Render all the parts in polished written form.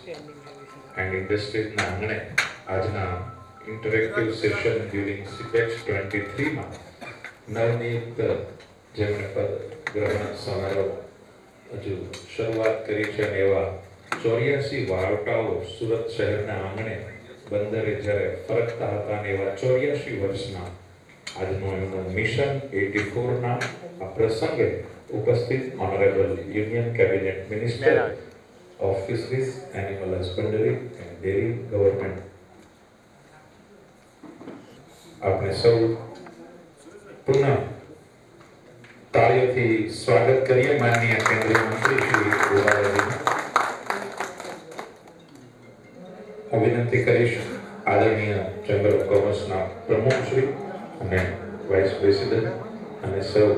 and industries ના આંગણે આજના ઇન્ટરેક્ટિવ સેશન ડ્યુરિંગ CPEX 23 માં નવનિયુક્ત જેમણે પદ ગ્રહણ સમારોહ હજુ શરૂઆત કરી છે અને એવા 84 વાવટાઓ સુરત શહેરના આંગણે બંદરે જ્યારે ફરકતા હતા અને એવા 84 વર્ષના આજનું એમનું મિશન 84 ના આ પ્રસંગે ઉપસ્થિત honourable union cabinet minister of Fisheries, Animal Husbandry and Dairy Government. आपने सब पुनः तालियों स्वागत करिए माननीय केंद्रीय मंत्री श्री गोवाला जी। अभिनंती करीश आदरणीय चेम्बर ऑफ कॉमर्स ना प्रमुख श्री અને વાઇસ પ્રેસિડેન્ટ અને સૌ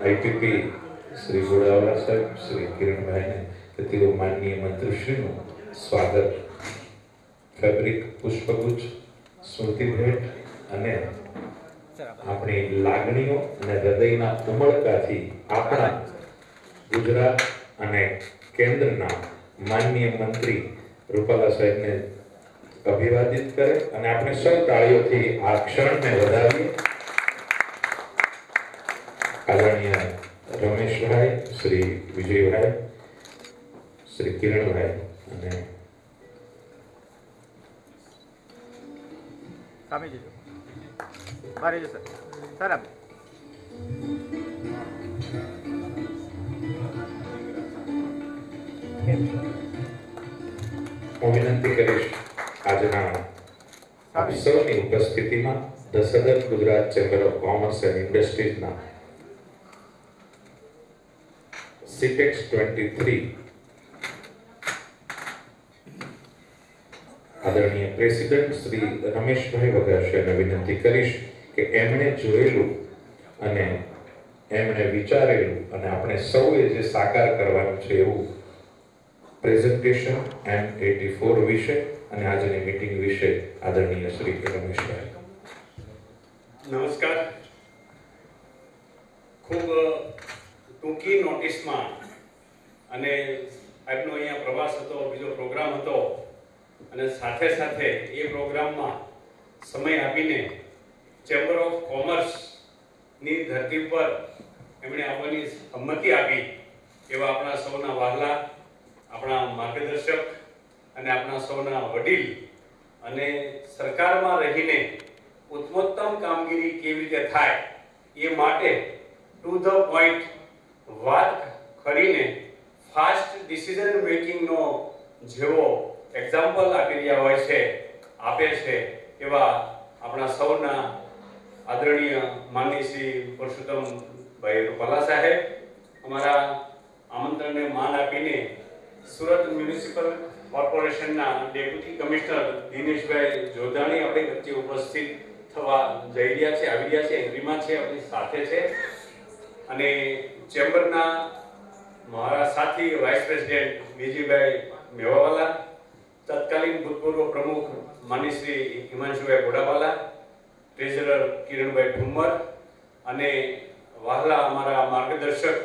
આઈપીપી श्री गोड़ावाला साहब, श्री किरण भाई ने तेओ माननीय मंत्रीश्रीનું સ્વાગત ફેબ્રિક પુષ્પગુચ્છ સ્મૃતિ ભેટ અને આપણી લાગણીઓ અને હૃદયના ઉમળકાથી આપણા ગુજરાત અને કેન્દ્રના માનનીય મંત્રી રૂપાલા સાહેબને અભિવાદિત કરે અને આપણે સૌ તાળીઓથી આ ક્ષણને વધાવીએ। આદરણીય रमेश भाई, श्री विजय भाई, श्री किरण भाई અને સામે જજો બારે જજો સર આપ હું વિનંતી કરીશ આજના આપ સૌની ઉપસ્થિતિમાં the Southern Gujarat Chamber of Commerce and ઇન્ડસ્ટ્રીઝના CPEX 23 आदरणीय प्रेसिडेंट श्री रमेश भाई वगासियाने विनंती करीश के एमणे जोयेलुं अने एमणे विचारेलुं अने आपणे सौए जे साकार करवानुं छे एवुं प्रेजेंटेशन M84 विषय अने आजनी मीटिंग विषय आदरणीय श्री रमेश भाई। नमस्कार। खूब टूंकी नोटिस में अने આજનો અહીંયા પ્રવાસ હતો, બીજો પ્રોગ્રામ હતો અને સાથે સાથે એ પ્રોગ્રામમાં સમય આપીને ચેમ્બર ઓફ કોમર્સ ની ધરતી પર એમણે આવવાની સંમતિ આપી એવા આપણા સૌના વહાલા, આપણા માર્ગદર્શક અને આપણા સૌના વડીલ અને સરકારમાં રહીને ઉત્તમોત્તમ કામગીરી કેવી રીતે થાય એ માટે ટુ ધ પોઈન્ટ વાત કરીને ફાસ્ટ ડિસિઝન મેકિંગ નો જેવો એક્ઝામ્પલ આપી રહ્યા હોય છે, આપે છે એવા આપણા સૌના આદરણીય માનનીય શ્રી પુરુષોત્તમ ભાઈ રૂપાલા સાહેબ અમારા આમંત્રણને માન આપીને સુરત મ્યુનિસિપલ કોર્પોરેશનના ડેપ્યુટી કમિશનર દિનેશભાઈ જોધાણી આપણી વચ્ચે ઉપસ્થિત થવા જઈ રહ્યા છે, આવી રહ્યા છે, એગ્રીમાં છે, આપણી સાથે છે અને ચેમ્બરના મારા સાથી વાઇસ પ્રેસિડેન્ટ વિજયભાઈ મેવાવાલા, તત્કાલીન ભૂતપૂર્વ પ્રમુખ માનનીય શ્રી હિમાંશુભાઈ ગોડાવાલા, ટ્રેઝરર કિરણભાઈ ઠુમ્મર અને વહાલા અમારા માર્ગદર્શક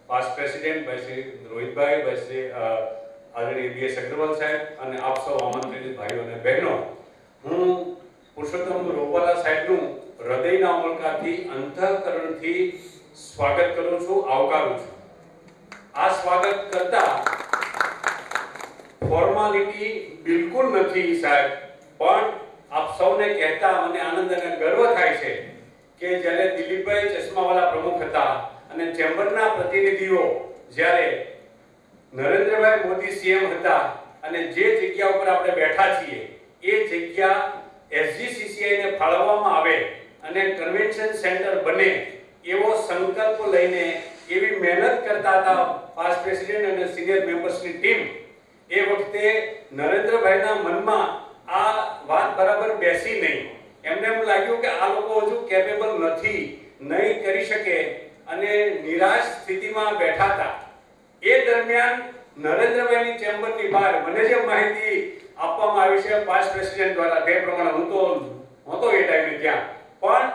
પાસ્ટ પ્રેસિડેન્ટ ભાઈ શ્રી રોહિતભાઈ, ભાઈ શ્રી આદરણીય BS અગ્રવાલ સાહેબ અને આપ સૌ આમંત્રિત ભાઈઓ અને બહેનો, હું પુરુષોત્તમ રૂપાલા સાહેબનું હૃદયના ઉમળકાથી અંતઃકરણથી સ્વાગત કરું છું, આવકારું છું। આ સ્વાગત કરતા ફોર્માલિટી બિલકુલ નથી સાહેબ, પણ આપ સૌને કહેતા મને આનંદ અને ગર્વ થાય છે કે જ્યારે દિલીપભાઈ ચશ્માવાલા પ્રમુખ હતા અને ચેમ્બરના પ્રતિનિધિઓ જ્યારે નરેન્દ્રભાઈ મોદી CM હતા અને જે જગ્યા ઉપર આપણે બેઠા છીએ એ જગ્યા SGCCI ને ફાળવવામાં આવે અને કન્વેન્શન સેન્ટર બને એવો સંકલ્પ લઈને એવી મહેનત કરતા હતા પાસ્ટ પ્રેસિડેન્ટ અને સિનિયર મેમ્બર્સની ટીમ। એ વખતે નરેન્દ્રભાઈના મનમાં આ વાત બરાબર બેસી નહીં, એમને એમ લાગ્યું કે આ લોકો હજુ કેપેબલ નથી, નહીં કરી શકે અને નિરાશ સ્થિતિમાં બેઠા હતા। એ દરમિયાન નરેન્દ્રભાઈની ચેમ્બરની બહાર મને જે માહિતી આપવામાં આવી છે પાસ્ટ પ્રેસિડેન્ટ દ્વારા, તે પ્રમાણે હું તો નહોતો એ ટાઈમે ત્યાં, પણ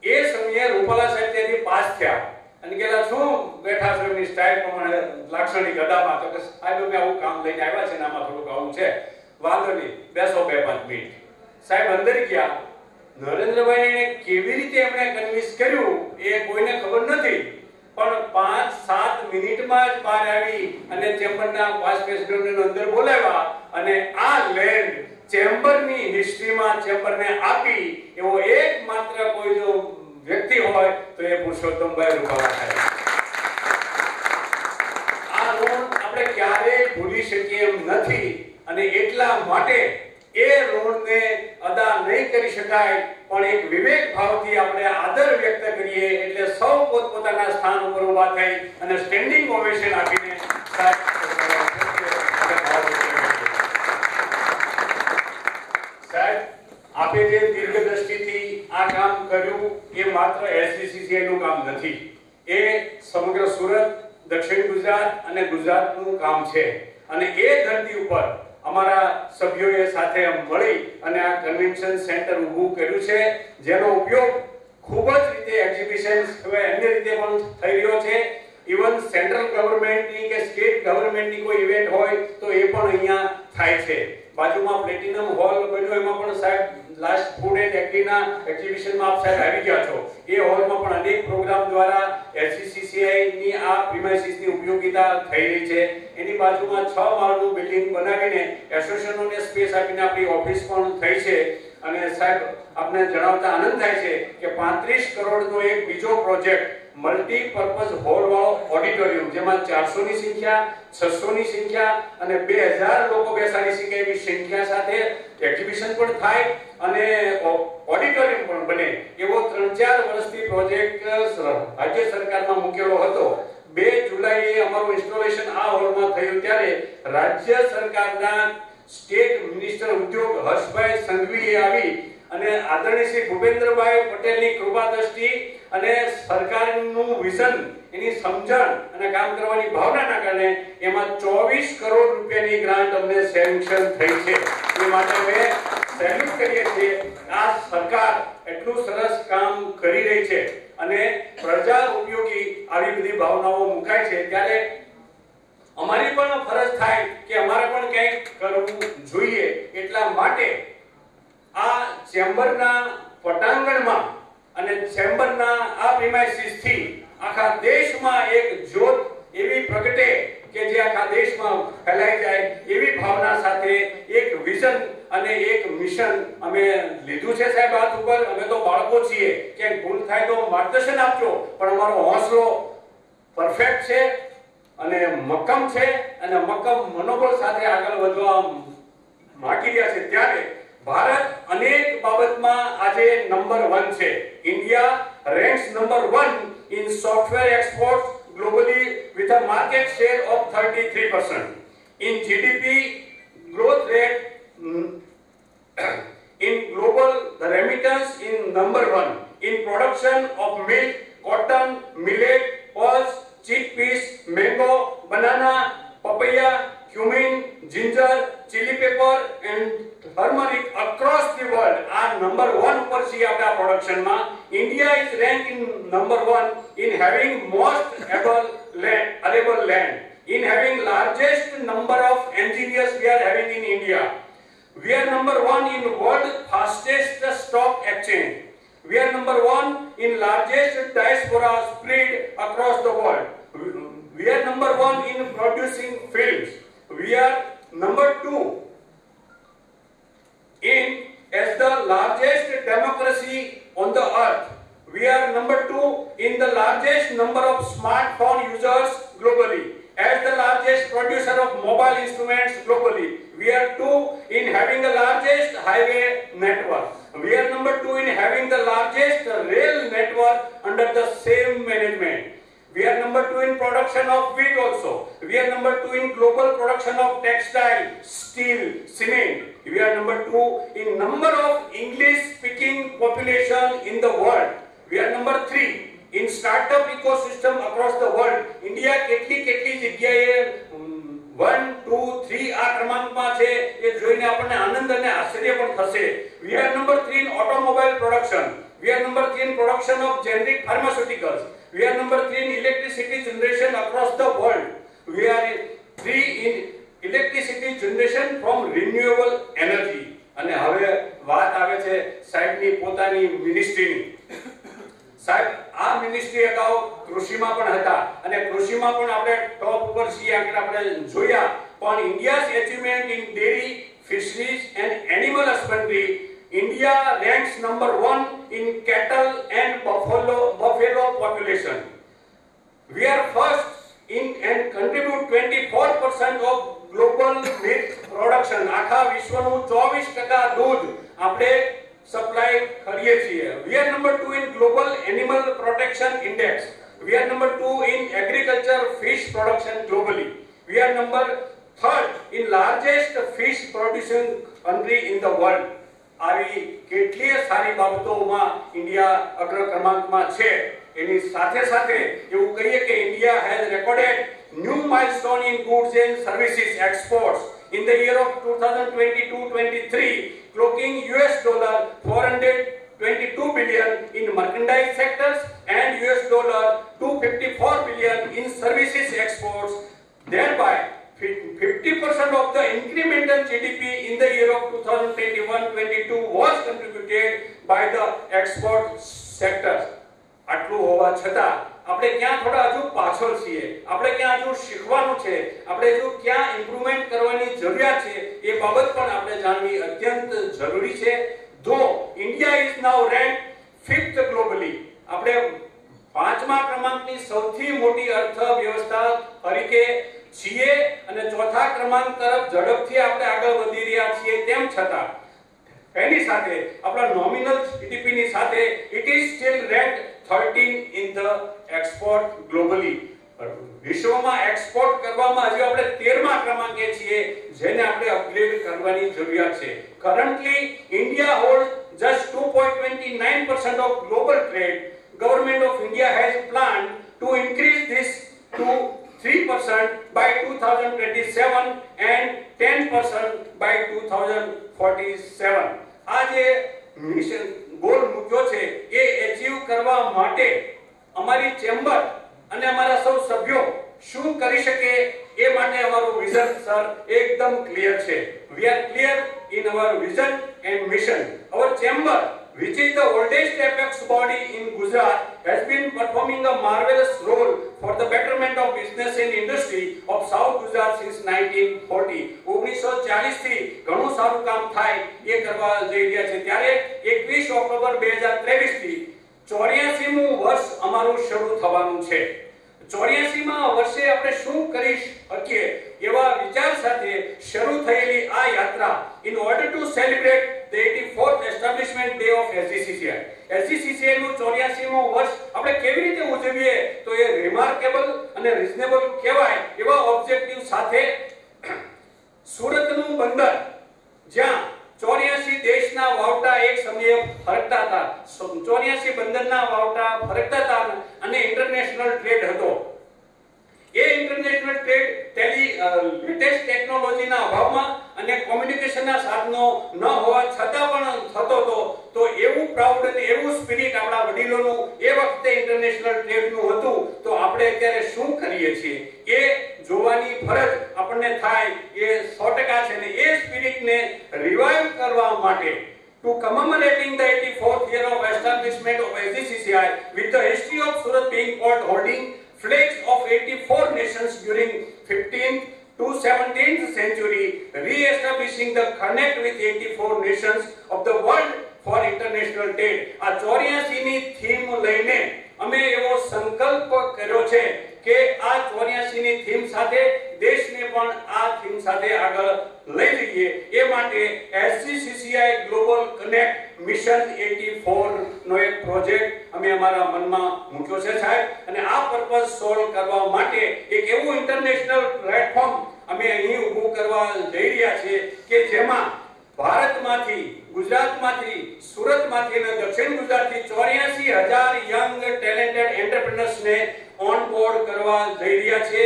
એ સમયે રૂપાલા સાહેબ ત્યાંથી પાસ થયા અને કેલા શું બેઠા છો એમની સ્ટાઇલ પ્રમાણે લાક્ષણિક અદામાં તો કે સાહેબ અમે આવું કામ લઈને આવ્યા છે ને આમાં થોડુંક આવું છે, વાંધો નહીં બેસો 2-5 મિનિટ. સાહેબ અંદર ગયા. નરેન્દ્રભાઈને કેવી રીતે એમણે કન્વિન્સ કર્યું એ કોઈને ખબર નથી, પણ 5-7 મિનિટમાં જ બહાર આવી અને ચેમ્બરના 5 પ્રેસિડેન્ટને અંદર બોલાવ્યા અને આ લેન્ડ ચેમ્બરની હિસ્ટ્રીમાં ચેમ્બરને આપી એવો એકમાત્ર કોઈ જો વ્યક્તિ હોય તો એ પુરુષોત્તમભાઈ રૂપાલા સાહેબ. આ ઋણ આપણે ક્યારેય ભૂલી શકીએ એમ નથી અને એટલા માટે એ ઋણને અદા નહીં કરી શકાય, પણ એક વિવેક ભાવથી આપણે આદર વ્યક્ત કરીએ એટલે સૌ પોતપોતાના સ્થાન ઉપર ઊભા થઈ અને સ્ટેન્ડિંગ ઓવેશન આપીને સાહેબ આપે જે દીર્ઘદ્રષ્ટિથી આ કામ કર્યું એ માત્ર એસજીસીસીઆઈ નું કામ નથી, એ સમગ્ર સુરત, દક્ષિણ ગુજરાત અને ગુજરાતનું કામ છે. અને એ ધરતી ઉપર અમારા સભ્યોએ સાથે મળી અને આ કન્વેન્શન સેન્ટર ઊભું કર્યું છે, જેનો ઉપયોગ ખૂબ જ રીતે એક્ઝિબિશન હવે અન્ય રીતે પણ થઈ રહ્યો છે. ઇવન સેન્ટ્રલ ગવર્નમેન્ટની કે સ્ટેટ ગવર્નમેન્ટની કોઈ ઇવેન્ટ હોય તો એ પણ અહીંયા થાય છે. બાજુમાં પ્લેટિનમ હોલ બન્યો, એમાં પણ સાહેબ લાસ્ટ ફૂડ એન્ડ એગ્રીના એક્ઝિબિશનમાં આપ સાહેબ આવી ગયા છો. એ હોલમાં પણ અનેક પ્રોગ્રામ દ્વારા એસજીસીસીઆઈ ની આ પ્રીમાઇસીસની ઉપયોગિતા થઈ રહી છે. એની બાજુમાં 6 માળનું બિલ્ડિંગ બનાવીને એસોસિએશનોને સ્પેસ આપીને આપણી ઓફિસ પણ થઈ છે. અને સાહેબ આપને જણાવતા આનંદ થાય છે કે 35 કરોડનો એક બીજો પ્રોજેક્ટ મલ્ટીપર્પઝ હોલ વાળો ઓડિટોરિયમ, જેમાં 400 ની સંખ્યા, 600 ની સંખ્યા અને 2000 લોકો બેસાડી શકે એવી સંખ્યા સાથે એક્ઝિબિશન પણ થાય અને ઓડિટોરિયમ પણ બને એવો 3-4 વર્ષથી પ્રોજેક્ટ રાજ્ય સરકારમાં મૂકેલો હતો. 2 જુલાઈએ અમારું ઇન્સ્ટોલેશન આ હોલમાં થયું ત્યારે રાજ્ય સરકારના સ્ટેટ મિનિસ્ટર ઉદ્યોગ હર્ષભાઈ સંઘવીએ આવી અને આદરણીય શ્રી ભૂપેન્દ્રભાઈ પટેલની કૃપા દ્રષ્ટિ અને સરકારનું વિઝન, એની સમજણ અને કામ કરવાની ભાવનાના કારણે એમાં 24 કરોડ રૂપિયાની ગ્રાન્ટ અમને સેન્કશન થઈ છે. એ માટે અમે સેલ્યુટ કરીએ છીએ. આ સરકાર એટલું સરસ કામ કરી રહી છે અને પ્રજા ઉપયોગી આવી બધી ભાવનાઓ મુકાય છે ત્યારે અમારી પણ ફરજ થાય કે અમારે પણ કંઈક કરવું જોઈએ. એટલા માટે આ ચેમ્બરના પટાંગણમાં અને ચેમ્બરના આ પ્રીમાઇસીસથી આખા દેશમાં એક જ્યોત એવી પ્રગટે કે જે આખા દેશમાં ફેલાઈ જાય એવી ભાવના સાથે એક વિઝન અને એક મિશન અમે લીધું છે સાહેબ હાથ ઉપર. અમે તો બાળકો છીએ, ક્યાંક ભૂલ થાય તો માર્ગદર્શન આપજો, પણ અમારો હોંસલો પરફેક્ટ છે અને મક્કમ છે અને મક્કમ મનોબળ સાથે આગળ વધવા માંગી રહ્યા છે. ત્યારે ભારત અનેક બાબતમાં આજે નંબર 1 છે. India ranks number 1 in software exports globally with a market share of 33%. In GDP growth rate in global, the remittance in number 1. In production of milk, cotton, millet, pulse, chickpeas, mango, banana, papaya, cumin, ginger, chili pepper and turmeric across the world are number 1 ઉપર છે આપણા પ્રોડક્શનમાં. India is ranked in number 1 in having most arable land, in having largest number of engineers we are having in India. We are number 1 in world fastest stock exchange. We are number 1 in largest diaspora spread across the world. We are number 1 in producing films. We are number 2 in as the largest democracy on the earth. We are number 2 in the largest number of smartphone users globally. As the largest producer of mobile instruments globally, we are 2 in having the largest highway network. We are number 2 in having the largest rail network under the same management. We are number 2 in production of wheat also. We are number 2 in global production of textile, steel, cement. We are number 2 in number of English speaking population in the world. We are number 3 in startup ecosystem across the world. India કેટલી જગ્યાએ 1, 2, 3 આ ક્રમાંકમાં છે એ જોઈને આપણને આનંદ અને આશ્ચર્ય પણ થશે. We are number 3 in automobile production. We are number 3 in production of generic pharmaceuticals. We are number 3 in electricity generation across the world. We are 3 in electricity generation from renewable energy. અને હવે વાત આવે છે સાહેબની પોતાની મિનિસ્ટ્રીની. સાહેબ આ ministry અગાઉ કૃષિમાં પણ હતા અને કૃષિમાં પણ આપણે ટોપ ઉપર છીએ આપણે જોયા, પણ India's achievement in dairy, fisheries and animal husbandry, India ranks number 1 in cattle and buffalo population. We are first in and contribute 24% of global milk production. આખા વિશ્વનું 24% દૂધ આપણે સપ્લાય કરીએ છીએ. We are number 2 in global animal protection index. We are number 2 in agriculture fish production globally. We are number 3rd in largest fish producing country in the world. આવી કેટલીય સારી બાબતોમાં ઇન્ડિયા અગ્ર ક્રમાંકમાં છે. એની સાથે સાથે એવું કહીએ કે India has recorded new milestone in goods and services exports in the year of 2022-23, clocking $422 billion in merchandise sectors and $254 billion in services exports. Thereby 50% of the incremental GDP in the year of 2021-22 was contributed by the export sectors. આટલું હોવા છતાં આપણે ક્યાં થોડા હજુ પાછળ છીએ, આપણે ક્યાં હજુ શીખવાનું છે, આપણે હજુ ક્યાં ઇમ્પ્રુવમેન્ટ કરવાની જરૂરિયાત છે, એ બાબત પણ આપણે જાણવી અત્યંત જરૂરી છે. ધો India is now rank 5th globally. આપણે 5મા ક્રમાંકની સૌથી મોટી અર્થવ્યવસ્થા તરીકે છીએ અને 4થા ક્રમાંક તરફ ઝડપથી આપણે આગળ વધી રહ્યા છીએ. તેમ છતાં એની સાથે આપણા નોમિનલ જીડીપીની સાથે it is still rank 13 in the export globally. વિશ્વમાં એક્સપોર્ટ કરવામાં હજી આપણે 13મા ક્રમાંકે છીએ, જેને આપણે અપગ્રેડ કરવાની જરૂરિયાત છે. Currently India holds just 2.29% of global trade. Government of India has planned to increase this to 3% by 2027 and 10% by 2047. આ જે મિશન ગોલ મૂક્યો છે એ એચીવ કરવા માટે અમારી ચેમ્બર અને અમારા સૌ સભ્યો શું કરી શકે એ માટે અમારું વિઝન સર એકદમ ક્લિયર છે. We are clear in our vision and mission. Our chamber, which is the oldest apex body in Gujarat, has been performing a marvelous role for the betterment of business and industry of South Gujarat since 1940. 1940 થી ઘણું સારું કામ થાય એ કરવા જઈ રહ્યા છે. ત્યારે 21 ઓક્ટોબર 2023 થી 84મું વર્ષ અમારું શરૂ થવાનું છે. 84મા વર્ષે આપણે શું કરી શકીએ એવા વિચાર સાથે શરૂ થયેલી આ યાત્રા in order to celebrate the 84th establishment day of SGCCI. SGCCI નું 84મું વર્ષ આપણે કેવી રીતે ઉજવીએ તો એ રિમાર્કેબલ અને રીઝનેબલ કહેવાય એવા ઓબ્જેક્ટિવ સાથે સુરતનું બંદર, જ્યાં 84 દેશના વાવટા એક સમયે ફરકતા હતા, 84 બંદરના વાવટા ફરકતા હતા અને ઇન્ટરનેશનલ ટ્રેડ હતો. એ ઇન્ટરનેશનલ ટ્રેડ લેટેસ્ટ ટેકનોલોજીના અભાવમાં અને કોમ્યુનિકેશનના સાધનો ન હોવા છતાં પણ થતો હતો. તો એવું પ્રાઉડ અને એવું સ્પિરિટ આપણા વડીલોનું એ વખતે ઇન્ટરનેશનલ ટ્રેડનું હતું. તો આપણે અત્યારે શું કરીએ છીએ એ જોવાની ફરજ આપણને થાય એ 100% છે ને એ સ્પિરિટને રિવાઇવ કરવા માટે to commemorating the 84th year of establishment of SGCCI with the history of Surat being port holding flags of 84 nations during 15th to 17th century, re-establishing the connect with 84 nations of the world for international trade. આ 84ની theme લઈને અમે એવો સંકલ્પ કર્યો છે કે આ 84ની theme સાથે દેશને પણ આ થીમ સાથે આગળ લઈ જઈએ. એ માટે SGCCI ગ્લોબલ કનેક્ટ મિશન 84 નો એક પ્રોજેક્ટ અમે અમારા મનમાં મૂક્યો છે સાહેબ. અને આ પર્પઝ સોલ્વ કરવા માટે એક એવું ઇન્ટરનેશનલ પ્લેટફોર્મ અમે અહીં ઊભું કરવા જઈ રહ્યા છીએ કે જેમાં ભારતમાંથી, ગુજરાતમાંથી, સુરતમાંથી અને દક્ષિણ ગુજરાતથી 84,000 યંગ ટેલેન્ટેડ એન્ટરપ્રેન્યોર્સને ઓન બોર્ડ કરવા જઈ રહ્યા છે.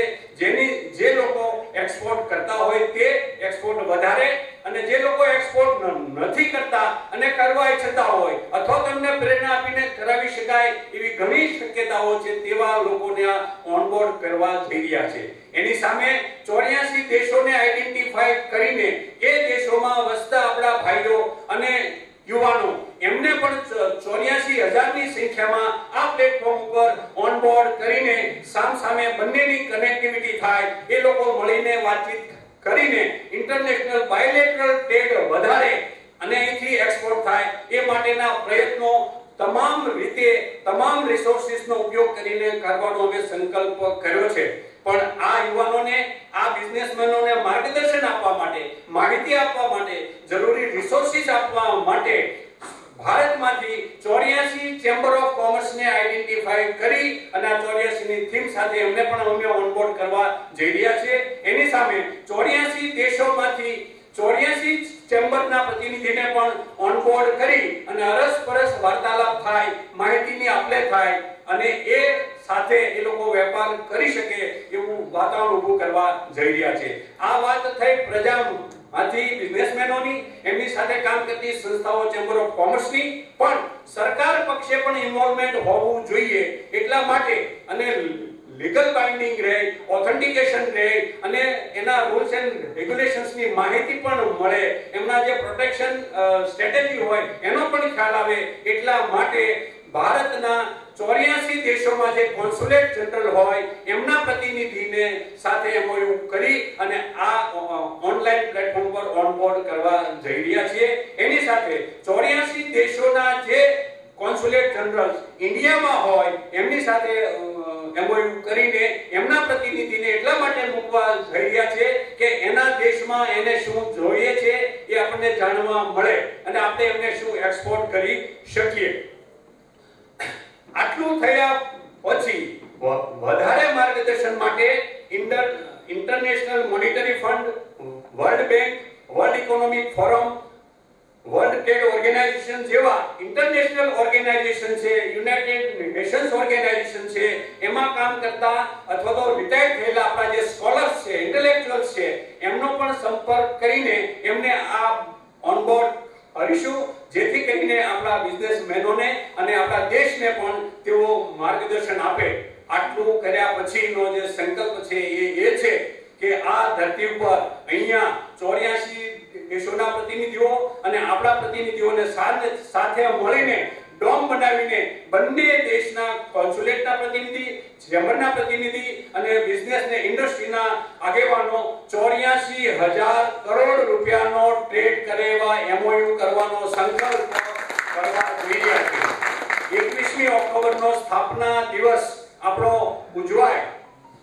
જે લોકો એક્સપોર્ટ કરતા હોય તે એક્સપોર્ટ વધારે અને જે લોકો એક્સપોર્ટ નથી કરતા અને કરવા ઈચ્છતા હોય અથવા તેમને પ્રેરણા આપીને કરાવી શકાય એવી ઘણી શક્યતાઓ છે, તેવા લોકોને ઓનબોર્ડ કરવા જઈ રહ્યા છે. એની સામે 84 દેશોને આઈડેન્ટિફાઈ કરીને એ દેશોમાં વસતા આપણા ભાઈઓ અને યુવાનો એમને પણ 84,000 ની સંખ્યામાં આ પ્લેટફોર્મ ઉપર ઓનબોર્ડ કરીને સામસામે બંનેની કનેક્ટિવિટી થાય, એ લોકો મળીને વાતચીત કરીને ઇન્ટરનેશનલ બાયલેટરલ ટ્રેડ વધારે અને અહીંથી એક્સપોર્ટ થાય એ માટેના પ્રયત્નો તમામ રીતે તમામ રિસોર્સિસનો ઉપયોગ કરીને કરવાનો અમે સંકલ્પ કર્યો છે. પણ આ યુવાનોને આ બિઝનેસમેનોને માર્ગદર્શન આપવા માટે, માહિતી આપવા માટે, જરૂરી રિસોર્સિસ આપવા માટે ભારતમાંથી 84 ચેમ્બર ઓફ કોમર્સને આઈડેન્ટિફાઈ કરી અને આ 84 ની થીમ સાથે એમને પણ અમે ઓનબોર્ડ કરવા જઈ રહ્યા છે. એની સામે 84 દેશોમાંથી 84 ચેમ્બરના પ્રતિનિધિને પણ ઓનબોર્ડ કરી અને અરસપરસ વાર્તાલાપ થાય, માહિતીની આપલે થાય અને એ સાથે એ લોકો વેપાર કરી શકે એવું વાતાવરણ ઊભું કરવા જઈ રહ્યા છે. આ વાત થઈ પ્રજામાંથી બિઝનેસમેનોની, એમની સાથે કામ કરતી સંસ્થાઓ ચેમ્બર ઓફ કોમર્સની, પણ સરકાર પક્ષે પણ ઇન્વોલ્વમેન્ટ હોવું જોઈએ. એટલા માટે અને લીગલ બાઇન્ડિંગ રહે, ઓથેન્ટિકેશન રહે અને એના રૂલ્સ એન્ડ રેગ્યુલેશન્સ ની માહિતી પણ મળે, એમના જે પ્રોટેક્શન સ્ટ્રેટેજી હોય એનો પણ ખ્યાલ આવે, એટલા માટે ભારતના 84 દેશોમાં જે કોન્સ્યુલેટ જનરલ હોય એમના પ્રતિનિધિને સાથે MOU કરી અને આ ઓનલાઈન પ્લેટફોર્મ પર ઓનબોર્ડ કરવા જઈ રહ્યા છીએ. એની સાથે 84 દેશોના જે કોન્સ્યુલેટ જનરલ ઇન્ડિયામાં હોય એમની સાથે MOU કરીને એમના પ્રતિનિધિને એટલા માટે મૂકવા જઈ રહ્યા છે કે એના દેશમાં એને શું જોઈએ છે એ આપણને જાણવા મળે અને આપણે એમને શું એક્સપોર્ટ કરી શકીએ. આટલું થયા પછી વધારે માર્ગદર્શન માટે International Monetary Fund, World Bank, World Economic Forum, World Trade Organization જેવા ઇન્ટરનેશનલ ઓર્ગેનાઇઝેશન છે, યુનાઇટેડ નેશન્સ ઓર્ગેનાઇઝેશન છે, એમાં કામ કરતા અથવા તો રિટાયર્ડ થયેલા આપણા જે સ્કોલર્સ છે, ઇન્ટેલેક્ચ્યુઅલ્સ છે, એમનો પણ સંપર્ક કરીને એમને આ ઓનબોર્ડ કરીશું, જેથી કરીને આપણા બિઝનેસમેનોને અને આપણા દેશને પણ તેઓ માર્ગદર્શન આપે. આટલું કર્યા પછીનો જે સંકલ્પ છે એ છે કે આ ધરતી ઉપર અહીંયા 84 દેશોના પ્રતિનિધિઓ અને આપણા પ્રતિનિધિઓને સાથે મળીને ડોમ બનાવીને બંને દેશના કોન્સ્યુલેટના પ્રતિનિધિ, ચેમ્બરના પ્રતિનિધિ અને બિઝનેસ ને ઇન્ડસ્ટ્રીના આગેવાનો 84,000 કરોડ રૂપિયાનો ટ્રેડ કરે એવા MOU કરવાનો સંકલ્પ કરવા જઈ રહ્યા છે. 21મી ઓક્ટોબરનો સ્થાપના દિવસ આપણો ઉજવાય,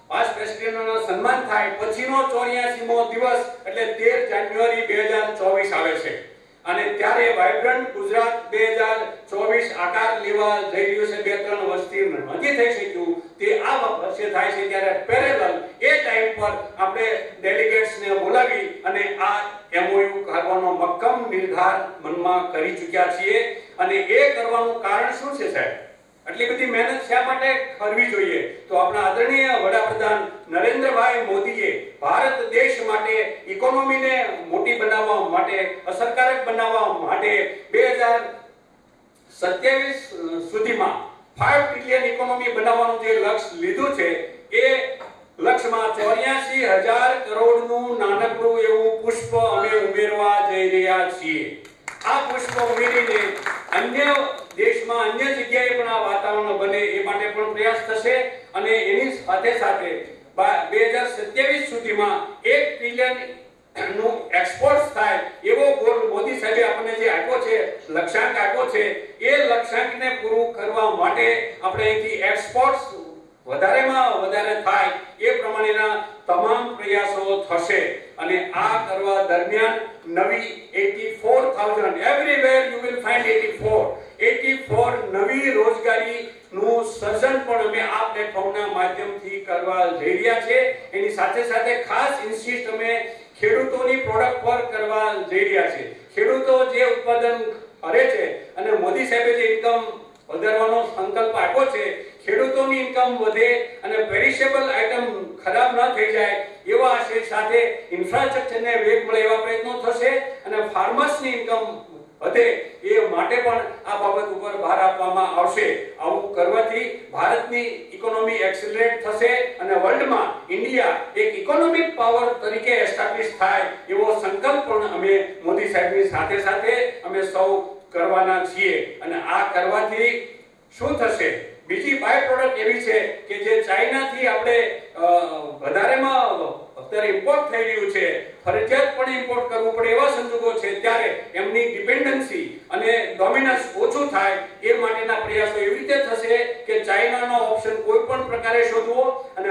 પાસ્ટ પ્રેસિડેન્ટનો સન્માન થાય પછીનો 84મો દિવસ એટલે 13 જાન્યુઆરી 2024 આવે છે અને ત્યારે વાઇબ્રન્ટ ગુજરાત 2024 આકાર લેવા જઈ રહ્યું છે. 2-3 વર્ષથી નથી થઈ શક્યું તે આ વર્ષે થાય છે, ત્યારે પેરેલલ એ ટાઈમ પર આપણે ડેલિગેટ્સને બોલાવી અને આ MOU કરવાનો મક્કમ નિર્ધાર મનમાં કરી ચૂક્યા છીએ. અને એ કરવાનું કારણ શું છે સાહેબ? આટલી બધી મહેનત શા માટે કરવી જોઈએ? તો આપણા આદરણીય વડાપ્રધાન નરેન્દ્રભાઈ મોદીએ ભારત દેશ માટે ઇકોનોમીને મોટી બનાવવા માટે, અસરકારક બનાવવા માટે 2027 સુધીમાં 5 ટ્રિલિયન ઇકોનોમી બનાવવાનું જે લક્ષ્ય લીધું છે એ લક્ષ્યમાં 84,000 કરોડનું નાનકડું એવું પુષ્પ અમે ઉમેરવા જઈ રહ્યા છીએ. આ પુષ્પ ઉમેરીને અન્ય દેશમાં, અન્ય જગ્યાએ પણ આ વાતાવરણ બને એ માટે પણ પ્રયાસ થશે અને એની સાથે સાથે 2027 સુધીમાં 1 ટ્રિલિયન નું એક્સપોર્ટ થાય એવો ગોલ મોદી સાહેબે આપણને જે આપ્યો છે, લક્ષ્યાંક આપ્યો છે, એ લક્ષ્યાંકને પૂરું કરવા માટે આપણે અહીંથી એક્સપોર્ટ્સ વધારેમાં વધારે થાય એ પ્રમાણેના તમામ પ્રયાસો થશે. અને આ કરવા દરમિયાન નવી 84,000 એવરીવેર યુ વિલ ફાઇન્ડ 84 નવી રોજગારી નું સર્જન પણ અમે આ પ્લેટફોર્મના માધ્યમથી કરવા જઈ રહ્યા છે. એની સાથે સાથે ખાસ ઇન્સિસ્ટ અમે ખેડૂતોની પ્રોડક્ટ પર કરવા જઈ રહ્યા છે. ખેડૂતો જે ઉત્પાદન કરે છે અને મોદી સાહેબે જે ઇન્કમ વધારવાનો સંકલ્પ આપ્યો છે, ખેડૂતોની ઇન્કમ વધે અને પેરિશેબલ આઇટમ ખરાબ ન થઈ જાય એવા આશય સાથે ઇન્ફ્રાસ્ટ્રક્ચરને વેગ મળે એવા પ્રયત્નો થશે ની ઇન્કમ વધે એ માટે પણ આ બાબત ઉપર ભાર આપવામાં આવશે. આવું કરવાથી ભારતની ઇકોનોમી એક્સિલરેટ થશે અને વર્લ્ડમાં ઇન્ડિયા એક ઇકોનોમિક પાવર તરીકે એસ્ટાબ્લિશ થાય એવો સંકલ્પ પણ અમે મોદી સાહેબની સાથે સાથે અમે સૌ કરવાના છીએ. અને આ કરવાથી શું થશે? બીજી બાય પ્રોડક્ટ એવી છે કે જે ચાઇનાથી આપણે વધારેમાં અત્યારે ઇમ્પોર્ટ થઈ રહ્યું છે, ફરજિયાતપણે ઇમ્પોર્ટ કરવું પડે એવા સંજોગો છે, ત્યારે એમની ડિપેન્ડન્સી અને ડોમિનન્સ ઓછું થાય એ માટેના પ્રયાસો એવી રીતે થશે કે ચાઇનાનો ઓપ્શન કોઈ પણ પ્રકારે શોધવો અને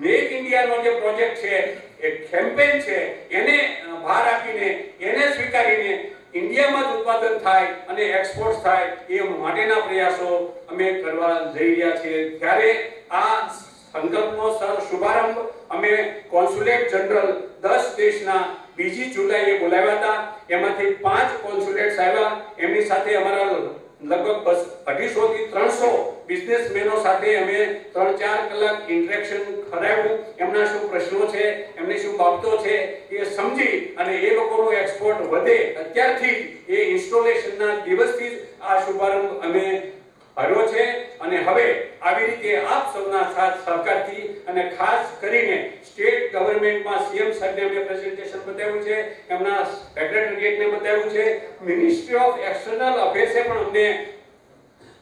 મેક ઇન્ડિયાનો જે પ્રોજેક્ટ છે, એ કેમ્પેન છે, એને ભાર આપીને એને સ્વીકારીને ઇન્ડિયામાં જ ઉત્પાદન થાય અને એક્સપોર્ટ થાય એ માટેના પ્રયાસો અમે કરવા જઈ રહ્યા છીએ. ત્યારે આ સંકલ્પનો શુભારંભ અમે કોન્સ્યુલેટ જનરલ 10 દેશના 2 જુલાઈએ બોલાવ્યા હતા. એમાંથી 5 કોન્સ્યુલેટ્સ આવ્યા. એમની સાથે અમારા લગભગ 250 થી 300 બિઝનેસમેનો સાથે અમે 3-4 કલાક ઇન્ટરેક્શન કરાવ્યું. એમના શું પ્રશ્નો છે, એમની શું બાબતો છે એ સમજી અને એ લોકોનો એક્સપોર્ટ વધે અત્યારથી એ ઇન્સ્ટોલેશનના દિવસથી જ આ શુભારંભ અમે કર્યો છે. અને હવે આવી રીતે આપ સૌના સાથ સહકારથી અને ખાસ કરીને સ્ટેટ ગવર્નમેન્ટમાં સીએમ સાહેબને અમે પ્રેઝન્ટેશન બતાવ્યું છે, એમના સેક્રેટરીએટને બતાવ્યું છે, મિનિસ્ટ્રી ઓફ એક્સટર્નલ અફેર્સે પણ અમને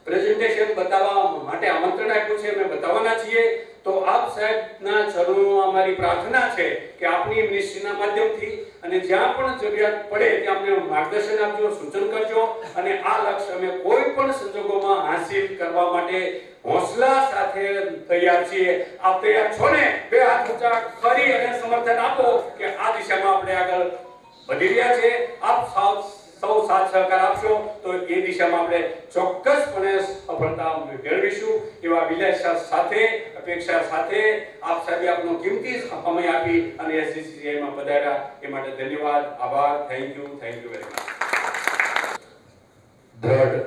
પ્રેઝન્ટેશન બતાવવા માટે આમંત્રણ આપ્યું છે. અમે બતાવવાના છીએ. તો આપ સાહેબના ચરણોમાં અમારી પ્રાર્થના છે કે આપની મિનિસ્ટ્રીના માધ્યમથી અને જ્યાં પણ જરૂરિયાત પડે ત્યાં અમને માર્ગદર્શન આપજો, સૂચન કરજો અને આ લક્ષ્ય અમે કોઈ પણ સંજોગોમાં હાંસિલ કરવા માટે હોંસલા સાથે તૈયાર છીએ. આપ તૈયાર છો ને? બે હાથ ઊંચા કરી અને સમર્થન આપો કે આ દિશામાં આપણે આગળ વધી રહ્યા છે. આપ સૌ સાથ સહકાર આપશો તો એ દિશામાં આપણે ચોક્કસપણે સફળતા મેળવીશું. એવા વિલાસા સાથે, અપેક્ષા સાથે આપ સાહેબે આપનો કિંમતી સમય આપી અને એસજીસીઆઈમાં પધાર્યા એ માટે ધન્યવાદ, આભાર. Thank you very much. દ્રઢ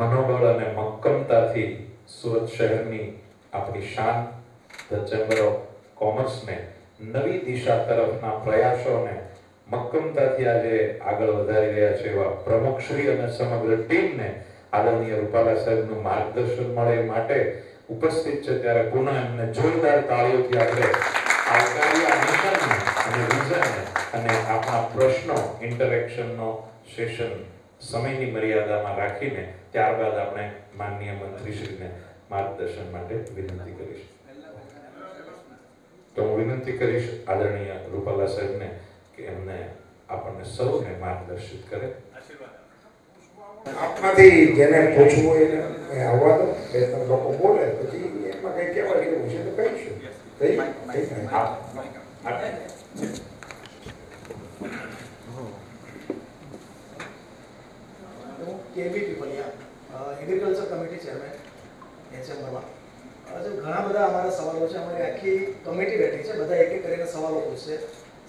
મનોબળ અને મક્કમતાથી સુરત શહેરની આપણી શાન ધ ચેમ્બર ઓફ કોમર્સને નવી દિશા તરફના પ્રયાસોને મક્કમતાથી આજે આગળ વધારી રહ્યા છે એવા પ્રમુખશ્રી અને સમગ્ર ટીમને આદરણીય રૂપાલા સાહેબનું માર્ગદર્શન મળે એ માટે ઉપસ્થિત છે. ત્યારે પુનઃ એમને જોરદાર તાળીઓથી આપણે આવકારીએ આ મિશનને અને વિઝનને અને આપણા પ્રશ્નો ઇન્ટરેક્શનનો સેશન સમયની મર્યાદામાં રાખીને ત્યારબાદ આપણે માનનીય મંત્રીશ્રીને માર્ગદર્શન માટે વિનંતી કરીશું. તો હું વિનંતી કરીશ આદરણીય રૂપાલા સાહેબને કે એમને આપણને સૌને માર્ગદર્શિત કરે. આપમાંથી જેને પૂછવું હોય એને આવવા દો. 2-3 લોકો બોલે પછી એમાં કઈ કહેવાય જેવું છે તો કહીશું. કેબી પીપલિયા, એગ્રીકલ્ચર કમિટી ચેરમેન એચએમમાં. ઘણા બધા અમારા સવાલો છે. અમારી આખી કમિટી બેઠી છે, બધા એક એક કરીને સવાલો પૂછશે.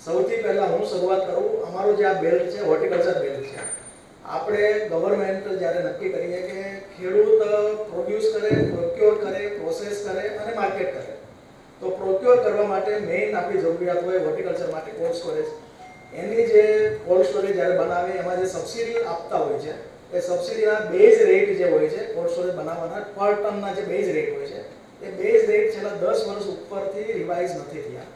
સૌથી પહેલા હું શરૂઆત કરું. અમારો જે આ બેલ્ટ છે હોર્ટિકલ્ચર બેલ્ટ છે. આપણે ગવર્નમેન્ટ જ્યારે નક્કી કરીએ કે ખેડૂત પ્રોડ્યુસ કરે, પ્રોક્યોર કરે, પ્રોસેસ કરે અને માર્કેટ કરે, તો પ્રોક્યોર કરવા માટે મેઇન આપણી જરૂરિયાત હોય હોર્ટિકલ્ચર માટે કોલ્ડ સ્ટોરેજ. એની જે કોલ્ડ સ્ટોરેજ જ્યારે બનાવે એમાં જે સબસિડી આપતા હોય છે એ સબસિડીના બેઝ રેટ જે હોય છે કોલ્ડ સ્ટોરેજ બનાવવાના પર ટનના જે બેઝ રેટ હોય છે એ બેઝ રેટ છેલ્લા 10 વર્ષ ઉપરથી રિવાઇઝ નથી થયા.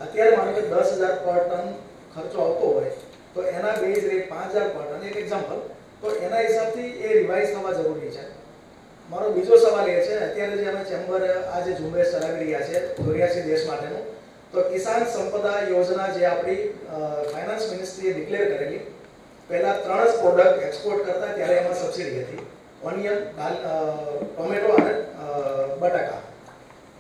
અત્યારે માનો કે 10,000 પર ટન ખર્ચો આવતો હોય તો એના બેઝ રેટ 5,000 પર ટન, એક એક્ઝામ્પલ, તો એના હિસાબથી એ રિવાઇઝ થવા જરૂરી છે. મારો બીજો સવાલ એ છે, અત્યારે જે અમે ચેમ્બર આ જે ઝુંબેશ ચલાવી રહ્યા છે 84 દેશ માટેનું, તો કિસાન સંપદા યોજના જે આપણી ફાઇનાન્સ મિનિસ્ટ્રીએ ડિક્લેર કરેલી, પહેલા 3 જ પ્રોડક્ટ એક્સપોર્ટ કરતા ત્યારે એમાં સબસિડી હતી, ઓનિયન, ટોમેટો અને બટાકા.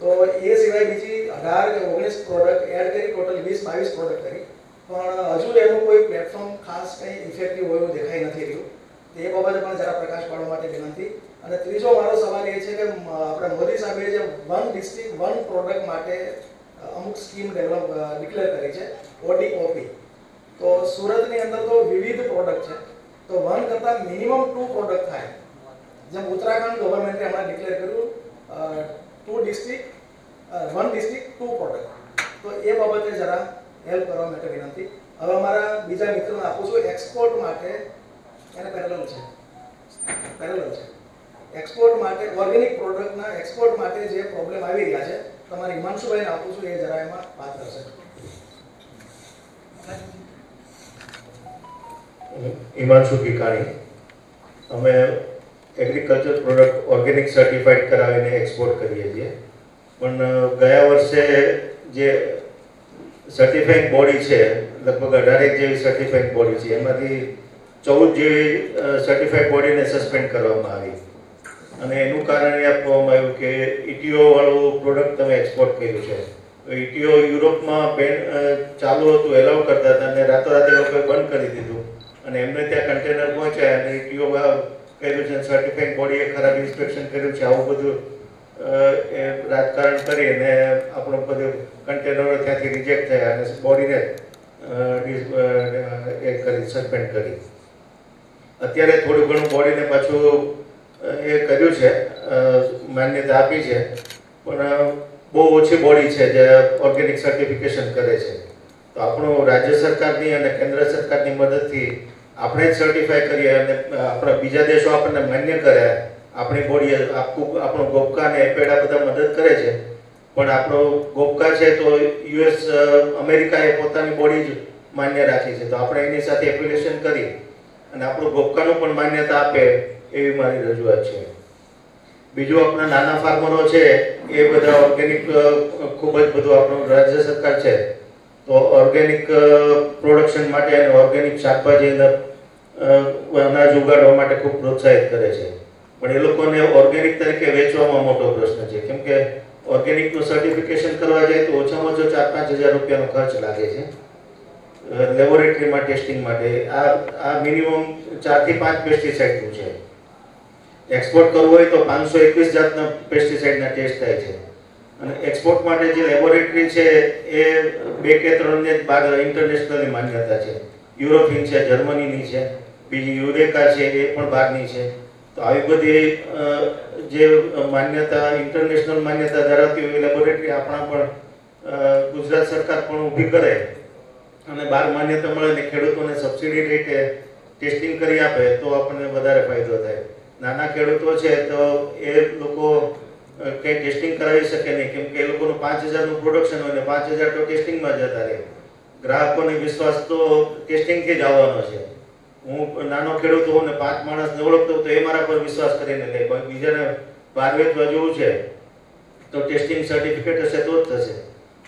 તો એ સિવાય બીજી 18 કે 19 પ્રોડક્ટ એડ કરી, ટોટલ 20-22 પ્રોડક્ટ કરી, પણ હજુ એનું કોઈ પ્લેટફોર્મ ખાસ કંઈ ઇફેક્ટિવ હોય એવું દેખાઈ નથી રહ્યું. તો એ બાબતે પણ જરા પ્રકાશ પાડવા માટે વિનંતી. અને ત્રીજો મારો સવાલ એ છે કે આપણા મોદી સાહેબે જે 1 ડિસ્ટ્રિક્ટ 1 પ્રોડક્ટ માટે અમુક સ્કીમ ડિક્લેર કરી છે, ઓડીઓપી. તો સુરતની અંદર તો વિવિધ પ્રોડક્ટ છે, તો 1 કરતાં મિનિમમ 2 પ્રોડક્ટ થાય. જેમ ઉત્તરાખંડ ગવર્મેન્ટે હમણાં ડિક્લેર કર્યું 1 ડિસ્ટ્રિક્ટ 2 પ્રોડક્ટ. તો એ બાબતે જરા હેલ્પ કરવા માટે વિનંતી. હવે અમારા બીજા મિત્રોને આપું છું એક્સપોર્ટ માટે, એને પેરેલલ છે, એક્સપોર્ટ માટે ઓર્ગેનિક પ્રોડક્ટના એક્સપોર્ટ માટે જે પ્રોબ્લેમ આવી રહ્યા છે, તમારે હિમાંશુભાઈને આપું છું, એ જરા એમાં વાત કરશે. હિમાંશુ ભીકાણી. અમે એગ્રીકલ્ચર પ્રોડક્ટ ઓર્ગેનિક સર્ટિફાઈડ કરાવીને એક્સપોર્ટ કરીએ છીએ. પણ ગયા વર્ષે જે સર્ટિફાઈંગ બોડી છે, લગભગ 18 જેવી સર્ટિફાઈંગ બોડી છે, એમાંથી 14 જેવી સર્ટિફાઈડ બોડીને સસ્પેન્ડ કરવામાં આવી. અને એનું કારણ એ આપવામાં આવ્યું કે ઇટીઓ વાળું પ્રોડક્ટ તમે એક્સપોર્ટ કર્યું છે. ઇટીઓ યુરોપમાં ચાલુ હતું, એલાઉ કરતા હતા, અને રાતોરાત એ લોકોએ બંધ કરી દીધું. અને એમને ત્યાં કન્ટેનર પહોંચ્યા અને ઇટીઓ કર્યું છે, સર્ટિફાઈંગ બોડીએ ખરાબ ઇન્સ્પેક્શન કર્યું છે, આવું બધું એ રાજકારણ કરી અને આપણું બધું કન્ટેનરો ત્યાંથી રિજેક્ટ થયા અને બોડીને એ કરી સસ્પેન્ડ કરી. અત્યારે થોડું ઘણું બોડીને પાછું એ કર્યું છે, માન્યતા આપી છે, પણ બહુ ઓછી બોડી છે જે ઓર્ગેનિક સર્ટિફિકેશન કરે છે. તો આપણું રાજ્ય સરકારની અને કેન્દ્ર સરકારની મદદથી આપણે જ સર્ટિફાઈ કરીએ અને આપણા બીજા દેશો આપણને માન્ય કરે. આપણી બોડી આપણું ગોપકા ને એપેડા બધા મદદ કરે છે, પણ આપણો ગોપકા છે તો યુએસ અમેરિકાએ પોતાની બોડી જ માન્ય રાખી છે. તો આપણે એની સાથે એપ્લિકેશન કરી અને આપણું ગોપકાનું પણ માન્યતા આપે એવી મારી રજૂઆત છે. બીજું આપણા નાના ફાર્મરો છે એ બધા ઓર્ગેનિક ખૂબ જ બધું આપણું રાજ્ય સરકાર છે તો ઓર્ગેનિક પ્રોડક્શન માટે અને ઓર્ગેનિક શાકભાજી અનાજ ઉગાડવા માટે ખૂબ પ્રોત્સાહિત કરે છે. પણ એ લોકોને ઓર્ગેનિક તરીકે વેચવામાં મોટો પ્રશ્ન છે, કેમ કે ઓર્ગેનિકનું સર્ટિફિકેશન કરવા જાય તો ઓછામાં ઓછો 4-5 હજાર રૂપિયાનો ખર્ચ લાગે છે લેબોરેટરીમાં ટેસ્ટિંગ માટે. આ મિનિમમ 4 થી 5 પેસ્ટિસાઇડનું છે. એક્સપોર્ટ કરવું હોય તો 521 જાતના પેસ્ટિસાઇડના ટેસ્ટ થાય છે. અને એક્સપોર્ટ માટે જે લેબોરેટરી છે એ 2 કે 3 ને બાદ ઇન્ટરનેશનલી માન્યતા છે. યુરોપિયન છે, જર્મનીની છે, બીજી યુરેકા છે, એ પણ બહારની છે. તો આવી બધી જે માન્યતા ઇન્ટરનેશનલ માન્યતા ધરાવતી હોય લેબોરેટરી આપણા પણ ગુજરાત સરકાર પણ ઊભી કરે અને બહાર માન્યતા મળે ને ખેડૂતોને સબસિડી રેટે ટેસ્ટિંગ કરી આપે તો આપણને વધારે ફાયદો થાય. નાના ખેડૂતો છે તો એ લોકો કંઈ ટેસ્ટિંગ કરાવી શકે નહીં, કેમ કે એ લોકોનું 5000નું પ્રોડક્શન હોય ને 5000 તો ટેસ્ટિંગમાં જતા રહે. ગ્રાહકોને વિશ્વાસ તો ટેસ્ટિંગથી જ આવવાનો છે. હું નાનો ખેડૂત હોઉં ને 5 માણસને ઓળખતો તો એ મારા પર વિશ્વાસ કરીને લે. બીજાને બહાર વેચવા જવું છે તો ટેસ્ટિંગ સર્ટિફિકેટ હશે તો જ થશે.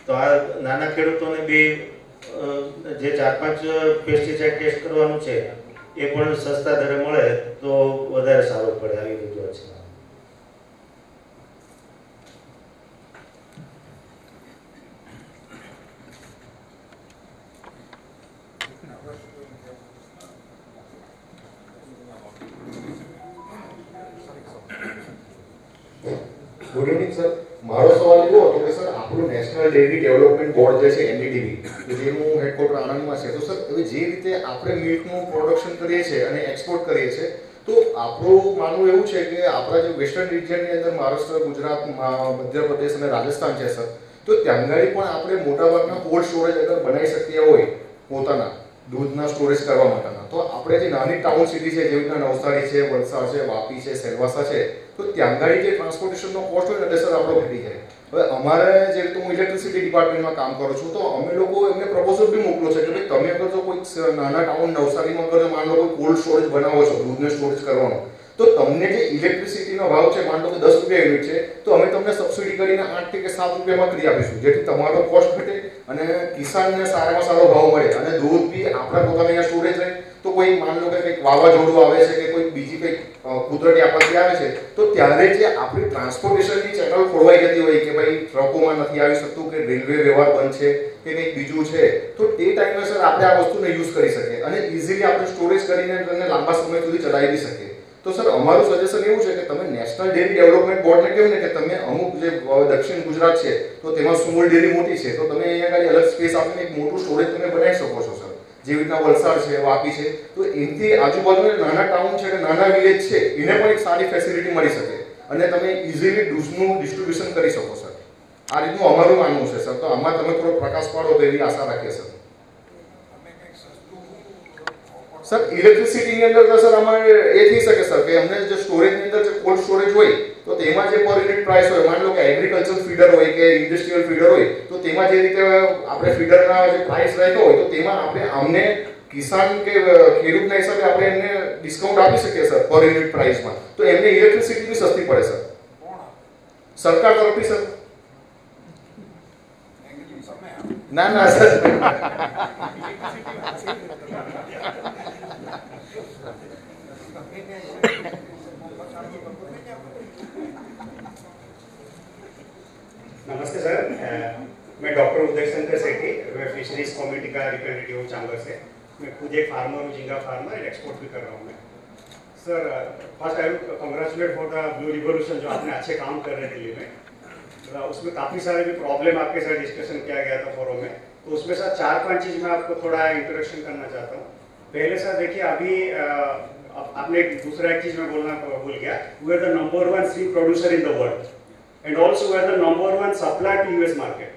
તો આ નાના ખેડૂતોને બી જે 4-5 પેસ્ટિસાઇડ ટેસ્ટ કરવાનું છે એ પણ સસ્તા દરે મળે તો વધારે સારું પડે. આવી રજૂઆત છે. Good evening sir. મારો સવાલ એવો હતો કે સર આપણું નેશનલ ડેરી ડેવલપમેન્ટ બોર્ડ જે છે એનડીડીબી, જેનું હેડક્વાર્ટર આણંદમાં છે, તો સર હવે જે રીતે આપણે મિલ્કનું પ્રોડક્શન કરીએ છીએ અને એક્સપોર્ટ કરીએ છીએ તો આપણું માનવું એવું છે કે આપણા જે વેસ્ટર્ન રિજિયનની અંદર મહારાષ્ટ્ર, ગુજરાત, મધ્યપ્રદેશ અને રાજસ્થાન છે સર, તો ત્યાં આગળ પણ આપણે મોટાભાગના કોલ્ડ સ્ટોરેજ અગર બનાવી શકીએ હોય પોતાના દૂધના સ્ટોરેજ કરવા માટેના, તો આપણે જે નાની ટાઉન સિટી છે જેવી રીતના નવસારી છે, વલસાડ છે, વાપી છે, સેલવાસા છે, તો ત્યાં આગળ જે ટ્રાન્સપોર્ટેશનનો કોસ્ટ હોય ને એટલે સર આપણો ઘટી જાય. હવે અમારે જે રીતે હું ઇલેક્ટ્રિસિટી ડિપાર્ટમેન્ટમાં કામ કરું છું તો અમે લોકો એમને પ્રપોઝલ બી મોકલો છે કે ભાઈ તમે અગર જો કોઈ નાના ટાઉન નવસારીમાં અગર માન લો કોઈ કોલ્ડ સ્ટોરેજ બનાવો છો, દૂધને સ્ટોરેજ કરવાનો, તો તમને જે ઇલેક્ટ્રિસિટીનો ભાવ છે માન લો કે 10 રૂપિયા યુનિટ છે તો અમે તમને સબસિડી કરીને 8 કે 7 રૂપિયામાં કરી આપીશું, જેથી તમારો કોસ્ટ ઘટે અને કિસાનને સારામાં સારો ભાવ મળે અને દૂધ બી આપણા પોતાના અહીંયા સ્ટોરેજ રહે. તો કોઈ માન લો કે કંઈક વાવાઝોડું આવે છે કે કોઈ બીજી કંઈક કુદરતી આપત્તિ આવે છે તો ત્યારે જે આપણી ટ્રાન્સપોર્ટેશનની ચેનલ ખોરવાઈ જતી હોય કે ભાઈ ટ્રકોમાં નથી આવી શકતું કે રેલવે વ્યવહાર બંધ છે કે કંઈક બીજું છે, તો તે ટાઈમે સર આપણે આ વસ્તુને યુઝ કરી શકીએ અને ઇઝીલી આપણે સ્ટોરેજ કરીને તેને લાંબા સમય સુધી ચલાવી બી શકીએ. તો સર અમારું સજેશન એવું છે કે તમે નેશનલ ડેરી ડેવલપમેન્ટ બોર્ડને કહ્યું ને કે તમે અમુક જે દક્ષિણ ગુજરાત છે તો તેમાં સ્મોલ ડેરી મોટી છે તો તમે અહીંયા ખાલી અલગ સ્પેસ આપીને એક મોટું સ્ટોરેજ તમે બનાવી શકો છો સર, જેવી રીતના વલસાડ છે, વાપી છે, તો એનાથી આજુબાજુના નાના ટાઉન છે કે નાના વિલેજ છે એને પણ એક સારી ફેસિલિટી મળી શકે અને તમે ઇઝીલી દૂધનું ડિસ્ટ્રીબ્યુશન કરી શકો સર. આ રીતનું અમારું માનવું છે સર. તો આમાં તમે થોડો પ્રકાશ પાડો તો એવી આશા રાખીએ સર. સર ઇલેક્ટ્રિસિટીની અંદર તો સર અમારે એ થઈ શકે સર કે અમને જે સ્ટોરેજની અંદર જે કોલ્ડ સ્ટોરેજ હોય તો તેમાં જે પર યુનિટ પ્રાઇસ હોય, માની લો કે એગ્રીકલ્ચર ફીડર હોય કે ઇન્ડસ્ટ્રીયલ ફીડર હોય તો તેમાં જે રીતે આપણે ફીડરના જે પ્રાઇસ રહેતો હોય તો તેમાં આપણે અમને કિસાન કે ખેડૂતના હિસાબે આપણે એમને ડિસ્કાઉન્ટ આપી શકીએ સર પર યુનિટ પ્રાઇસમાં, તો એમને ઇલેક્ટ્રિસિટી બી સસ્તી પડે સર સરકાર તરફથી સર. ના ના સર नमस्ते सर, मैं डॉक्टर उदय शंकर सेठी, मैं फिशरीज कम्युनिटी का रिप्रेजेंटेटिव हूँ चांबर से. मैं खुद एक फार्मर हूँ, झींगा फार्मर, एंड एक्सपोर्ट भी कर रहा हूँ मैं. Sir first I will congratulate for the blue revolution, जो आपने अच्छे काम कर रहे हैं दिल्ली में. उसमें काफ़ी सारे भी प्रॉब्लम आपके साथ डिस्कशन किया गया था फोरम में, तो उसमें सर 4-5 चीज़ मैं आपको थोड़ा इंट्रोडक्शन करना चाहता हूँ. पहले सर देखिए, अभी आपने दूसरा एक चीज़ मैं बोलना भूल गया. We are the number 1 shrimp producer in the world and also we are the number 1 supplier to US market.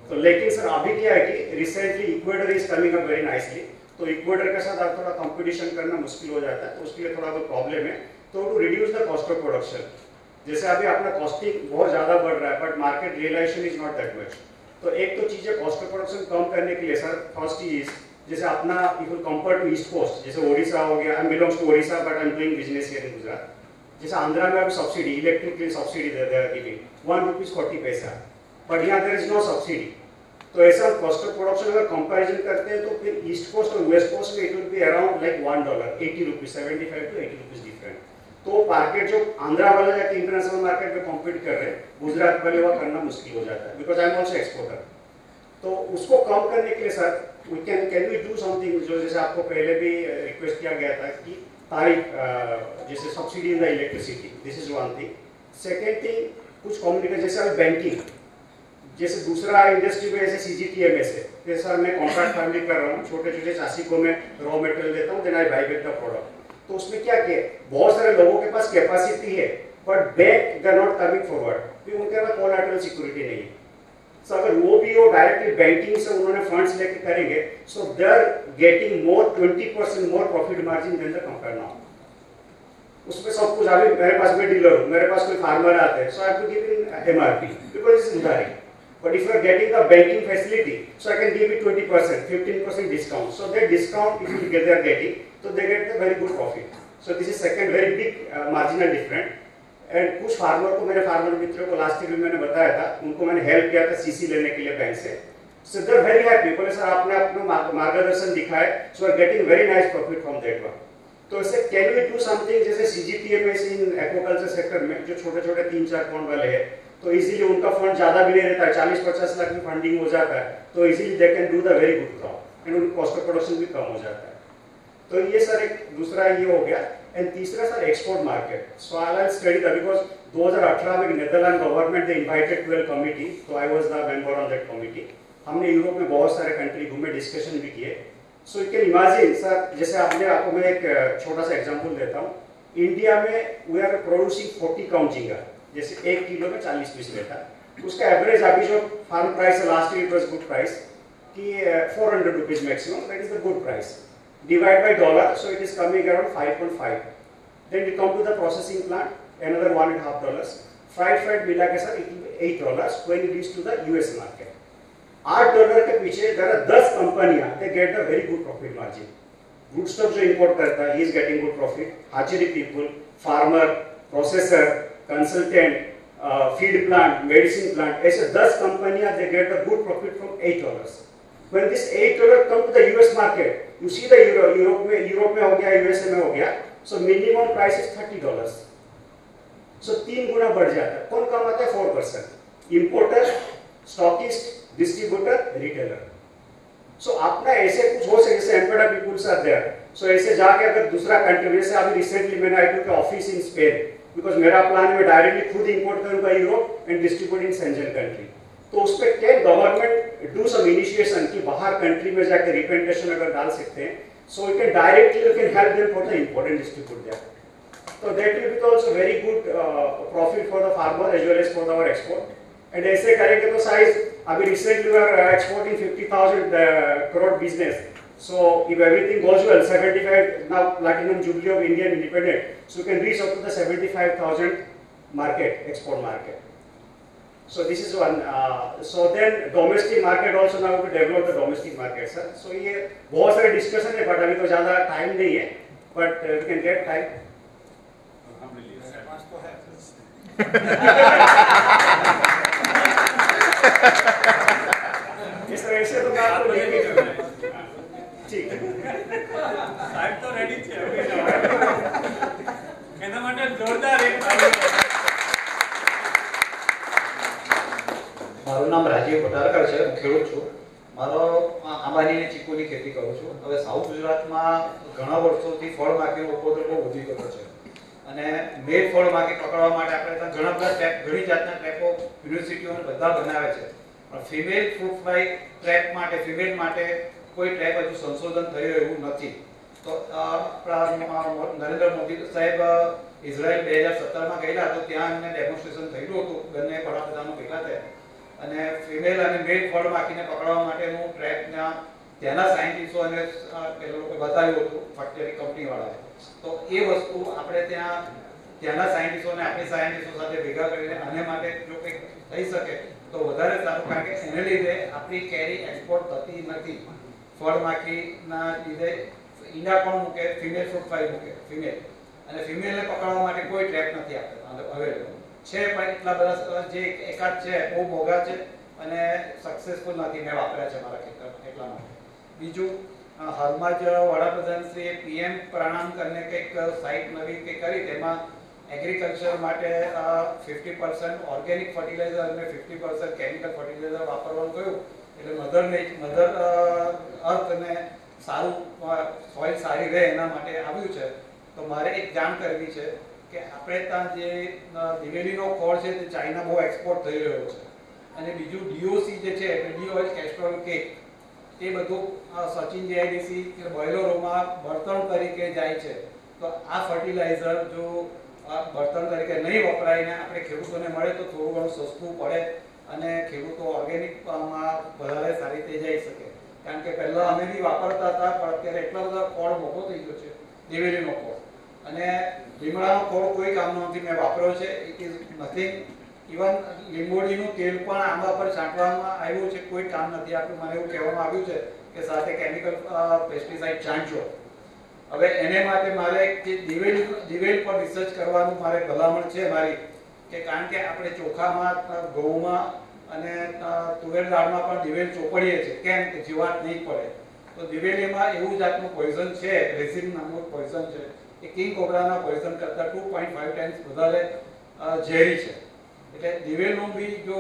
तो लेकिन सर अभी क्या है कि recently Ecuador is coming up very nicely, तो इक्वेडर के साथ आप थोड़ा कंपटीशन करना मुश्किल हो जाता है, तो उसके लिए थोड़ा बहुत प्रॉब्लम है. तो to reduce the cost of production, जैसे अभी अपना कॉस्टिंग बहुत ज़्यादा बढ़ रहा है but market realization is not that much. तो एक तो चीज़ है कॉस्ट ऑफ प्रोडक्शन कम करने के लिए सर, फर्स्ट इज जैसे अपना if you compare to east coast, जैसे ओडिशा हो गया, I belongs to Odisha but I am doing business here in Gujarat. जैसे आंध्रा में अभी subsidy electric subsidy they are giving ₹1.40, but यहाँ देयर इज नो सब्सिडी. तो ऐसा कॉस्ट ऑफ प्रोडक्शन अगर कंपैरिजन करते हैं तो फिर ईस्ट कोस्ट और वेस्ट कोस्ट में it will be around like $1, ₹80, 75 to 80 rupees different. तो मार्केट जो आंध्रा वाले जाके इंटरनेशनल मार्केट में कॉम्पीट कर रहे हैं, गुजरात वाले वह करना मुश्किल हो जाता है, because I am also exporter. तो उसको कम करने के लिए sir we can we do something, जो जैसे आपको पहले भी रिक्वेस्ट किया गया था कि तारीफ, जैसे subsidy in the electricity, this is one thing. Second thing, कुछ कम्युनिकेशन जैसे अभी बैंकिंग, जैसे दूसरा इंडस्ट्री में जैसे CGTMS है, जैसे सर मैं कॉन्ट्रैक्ट फार्मिंग कर रहा हूँ, छोटे छोटे चासी को मैं रॉ मटेरियल देता हूँ, then I buy back the product. तो उसमें क्या किया, बहुत सारे लोगों के पास कैपेसिटी है but bank they are not coming forward, क्योंकि उनके पास कोलैटरल सिक्योरिटी नहीं है. सो अगर वो भी वो डायरेक्टली बैंकिंग से उन्होंने फंड्स लेके करेंगे, so they are getting more 20% more profit margin than the compare now. उसमें सब कुछ, अभी मेरे पास मैं डीलर हूँ, मेरे पास कोई फार्मर आते हैं, so I have to give in MRP because it's उधारी. But if you are getting the banking facility, so I can give it 20%, 15% discount. So that discount, if you get they are getting, so they get the very good profit. So this is second very big marginal difference. And कुछ farmer को, मेरे farmer मित्रों को last year भी मैंने बताया था, उनको मैंने हेल्प किया था CC लेने के लिए बैंक से. So they are very happy. बोले सर आपने अपना मार्गदर्शन दिखाया, so are getting very nice profit from that one. तो इससे कैन वी डू समथिंग, जैसे CGTMS इन एक्वाकल्चर सेक्टर में जो छोटे छोटे 3-4 पाउंड वाले हैं, तो इजीली उनका फंड ज्यादा भी नहीं रहता है, 40-50 लाख की फंडिंग हो जाता है, तो easily they can do the very good crop and उनका कॉस्ट ऑफ प्रोडक्शन भी कम हो जाता है. तो ये सर एक दूसरा ये हो गया. एंड तीसरा sir export market. So I will study that because 2018 में Netherland government they invited 12 committee, तो I was the member on that committee. हमने यूरोप में बहुत सारे कंट्री घूमे, डिस्कशन भी किए. So you can imagine sir, जैसे आपको मैं एक छोटा सा एग्जांपल देता हूँ. इंडिया में वी आर प्रोड्यूसिंग 40 काउंट झींगा, जैसे 1 किलो में 40 पीस लेता है. उसका एवरेज अभी जो फार्म प्राइस है, last year it was good price कि $400 maximum, that is the good price. Divide by dollar, so it is coming around 5.5. Then we come to the processing plant, another $1.5. Fried मिला के sir it will be $8 when it reach to the US market. $8 के पीछे there are 10 कंपनियां, they get the very good profit margin. Good stuff जो import करता है, he is getting good profit. Hatchery people, farmer, processor, consultant, feed plant, medicine plant, ऐसे 10 कंपनियां they get the good profit from $8. When this $8 come to the US market, you see the Europe में हो गया, USA में हो गया, so minimum price is $30. So 3 गुना बढ़ जाता है. कौन कमाता है? 4%. Importer, stockist, distributor, retailer. So अपना ऐसे कुछ हो सकता है, एम्पेडा पीपुल्स आर देयर. So ऐसे जाके अगर दूसरा कंट्री, जैसे अभी रिसेंटली मैंने I to office in Spain, because मेरा प्लान है डायरेक्टली खुद इंपोर्ट करूंगा Europe and distribute in Schengen country. तो उस पर क्या गवर्नमेंट डू सम इनिशिएशन कि बाहर कंट्री में जाकर रिप्रेजेंटेशन अगर डाल सकते हैं, so you can directly you can help them for the import and distribute there. तो that will be also very good profit for the farmer as well as for our export. And ऐसे करेंगे तो size, अभी recently we are exporting 50,000 crore business. So if everything goes well, 75 now platinum jubilee of Indian independent, so you can reach up to the 75,000 market, export market. So this is one. So then domestic market also now to develop the domestic market, sir. So ये बहुत सारे discussion है, but अभी तो ज़्यादा time नहीं है, but we can get time. इस तरह से तो मैं आपको लेके ठीक है સાહેબ તો રેડી છે એના માટે જોરદાર એક મારું નામ રાજીવ પટારકર છે, હું ખેડૂત છું. મારો આંબાની અને ચીકુની ખેતી કરું છું. હવે સાઉથ ગુજરાતમાં ઘણા વર્ષોથી ફળ માખીનો ઉપદ્રવ બહુ વધી ગયો છે અને મેલ ફળ માખી પકડવા માટે આપણે ત્યાં ઘણા બધા ટ્રેપ, ઘણી જાતના ટ્રેપો યુનિવર્સિટીઓને બધા બનાવે છે, પણ ફિમેલ ફ્રૂટ ફ્લાય ટ્રેપ માટે, ફિમેલ માટે કોઈ ટ્રેપ હજુ સંશોધન થઈ રહ્યું નથી. તો આપણા નરેન્દ્ર મોદી સાહેબ ઇઝરાયલ 2017માં ગયેલા તો ત્યાં એમને ડેમોન્સ્ટ્રેશન થયેલું હતું, બંને વડાપ્રધાનો ભેગા થયા અને ફિમેલ અને મેલ ફળ માખીને પકડવા માટેનું ટ્રેપ ત્યાંના સાયન્ટિસ્ટો અને એ લોકો બતાવ્યું હતું, ફેક્ટરી કંપનીવાળાએ. તો એ વસ્તુ આપણે ત્યાંના સાયન્ટિસ્ટો અને આપણી સાયન્ટિસ્ટો સાથે ભેગા કરીને આને માટે જો કંઈક થઈ શકે તો વધારે સારું, કારણ કે એને લીધે આપણી કેરી એક્સપોર્ટ થતી નથી. ફળ માખીના લીધે ઈંડા પણ મૂકે, ફિમેલ ફ્રૂટ ફ્લાય મૂકે ફિમેલ, અને ફિમેલને પકડવા માટે કોઈ ટ્રેપ નથી આપણે અવેલેબલ છે, પણ એટલા બધા જે એકાદ છે બહુ મોંઘા છે અને સક્સેસફુલ નથી. મેં વાપર્યા છે મારા ખેતરમાં એટલા માટે. બીજું હાલમાં જ વડાપ્રધાનશ્રીએ PM પ્રણામ કરીને કંઈક સાઇટ નવી કંઈક કરી, તેમાં એગ્રીકલ્ચર માટે 50% ઓર્ગેનિક ફર્ટિલાઇઝર અને 50% કેમિકલ ફર્ટિલાઇઝર વાપરવાનું કહ્યું. એટલે મધર અર્થને સારું સોઇલ સારી રહે એના માટે આવ્યું છે. તો મારે એક જાણ કરવી છે કે આપણે ત્યાં જે દિવેલીનો ખોળ છે તે ચાઇના બહુ એક્સપોર્ટ થઈ રહ્યો છે, અને બીજું DOC જે છે, DO કેસ્ટ્રોલ કેક, તે બધું સચિન JIDC બોઇલરોમાં બળતણ તરીકે જાય છે. તો આ ફર્ટિલાઇઝર જો બળતણ તરીકે નહીં વપરાઈને આપણે ખેડૂતોને મળે તો થોડું ઘણું સસ્તું પડે અને ખેડૂતો ઓર્ગેનિકમાં વધારે સારી રીતે જઈ શકે. કારણ કે પહેલાં અમે બી વાપરતા હતા, પણ અત્યારે એટલા બધા ખોળ મોટો થઈ ગયો છે, દિવેલીનો ખોળ અને લીમડાનો ખોળ કોઈ કામનો નથી. મેં વાપર્યો છે, ઇટ ઇઝ નથિંગ. ઇવન લીંબોડીનું તેલ પણ આંબા પર છાંટવામાં આવ્યું છે, કોઈ કામ નથી આપ્યું. મને એવું કહેવામાં આવ્યું છે કે સાથે કેમિકલ પેસ્ટિસાઇડ છાંટજો. હવે એને માટે મારે દિવેલ પર રિસર્ચ કરવાનું મારે ભલામણ છે મારી, કે કારણ કે આપણે ચોખામાં, ઘઉંમાં અને તુવેર દાળમાં પણ દિવેલ ચોપડીએ છીએ, કેમ કે જીવાત નહીં પડે. તો દિવેલીમાં એવું જાતનું પોઈઝન છે, રેઝિન નામનું પોઈઝન છે, એ કિંગ કોબ્રાના પોઈઝન કરતાં 2.5 ટાઈમ્સ વધારે ઝેરી છે. એટલે દિવેલનું બી જો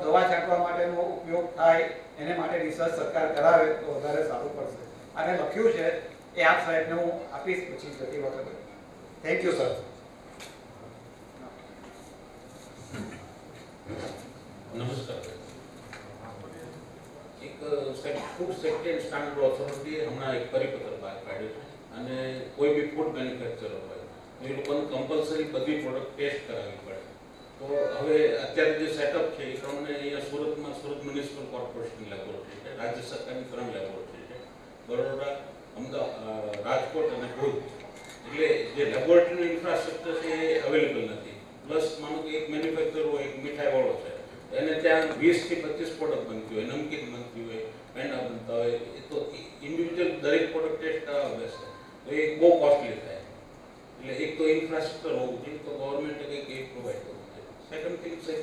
દવા છાંટવા માટેનો ઉપયોગ થાય એને માટે રિસર્ચ સરકાર કરાવે તો વધારે સારું પડશે. અને લખ્યું છે એ આપ સાહેબને હું આપીશ પછી જતી વખતે. Thank you sir. નમસ્કાર. એક ફૂડ સેફ્ટી એન્ડ સ્ટાન્ડર્ડ ઓથોરિટીએ હમણાં એક પરિપત્ર બહાર પાડ્યો છે, અને કોઈ બી ફૂડ મેન્યુફેક્ચર હોય તો એ લોકોને કમ્પલસરી બધી પ્રોડક્ટ ટેસ્ટ કરાવવી પડે. તો હવે અત્યારે જે સેટઅપ છે એ પ્રમાણે અહીંયા સુરતમાં સુરત મ્યુનિસિપલ કોર્પોરેશન લેબોરેટરી છે, રાજ્ય સરકારની 3 લેબોરેટરી છે, બરોડા, અમદાવાદ, રાજકોટ અને ભુજ. એટલે જે લેબોરેટરીનું ઇન્ફ્રાસ્ટ્રક્ચર છે એ અવેલેબલ નથી. પ્લસ માનો કે એક મેન્યુફેક્ચર હોય, એક મીઠાઈવાળો છે, એને ત્યાં 20 થી 25 પ્રોડક્ટ બનતી હોય, નમકીન બનતી હોય, પેંડા બનતા હોય, એ તો ઇન્ડિવિજ્યુઅલ દરેક પ્રોડક્ટ ટેસ્ટ કરાવવા બેસે તો એ બહુ કોસ્ટલી થાય. એટલે એક તો ઇન્ફ્રાસ્ટ્રક્ચર હોવું જોઈએ, તો ગવર્મેન્ટે કંઈક એ પ્રોવાઈડ કરવું જોઈએ. સેકન્ડ થિંગ છે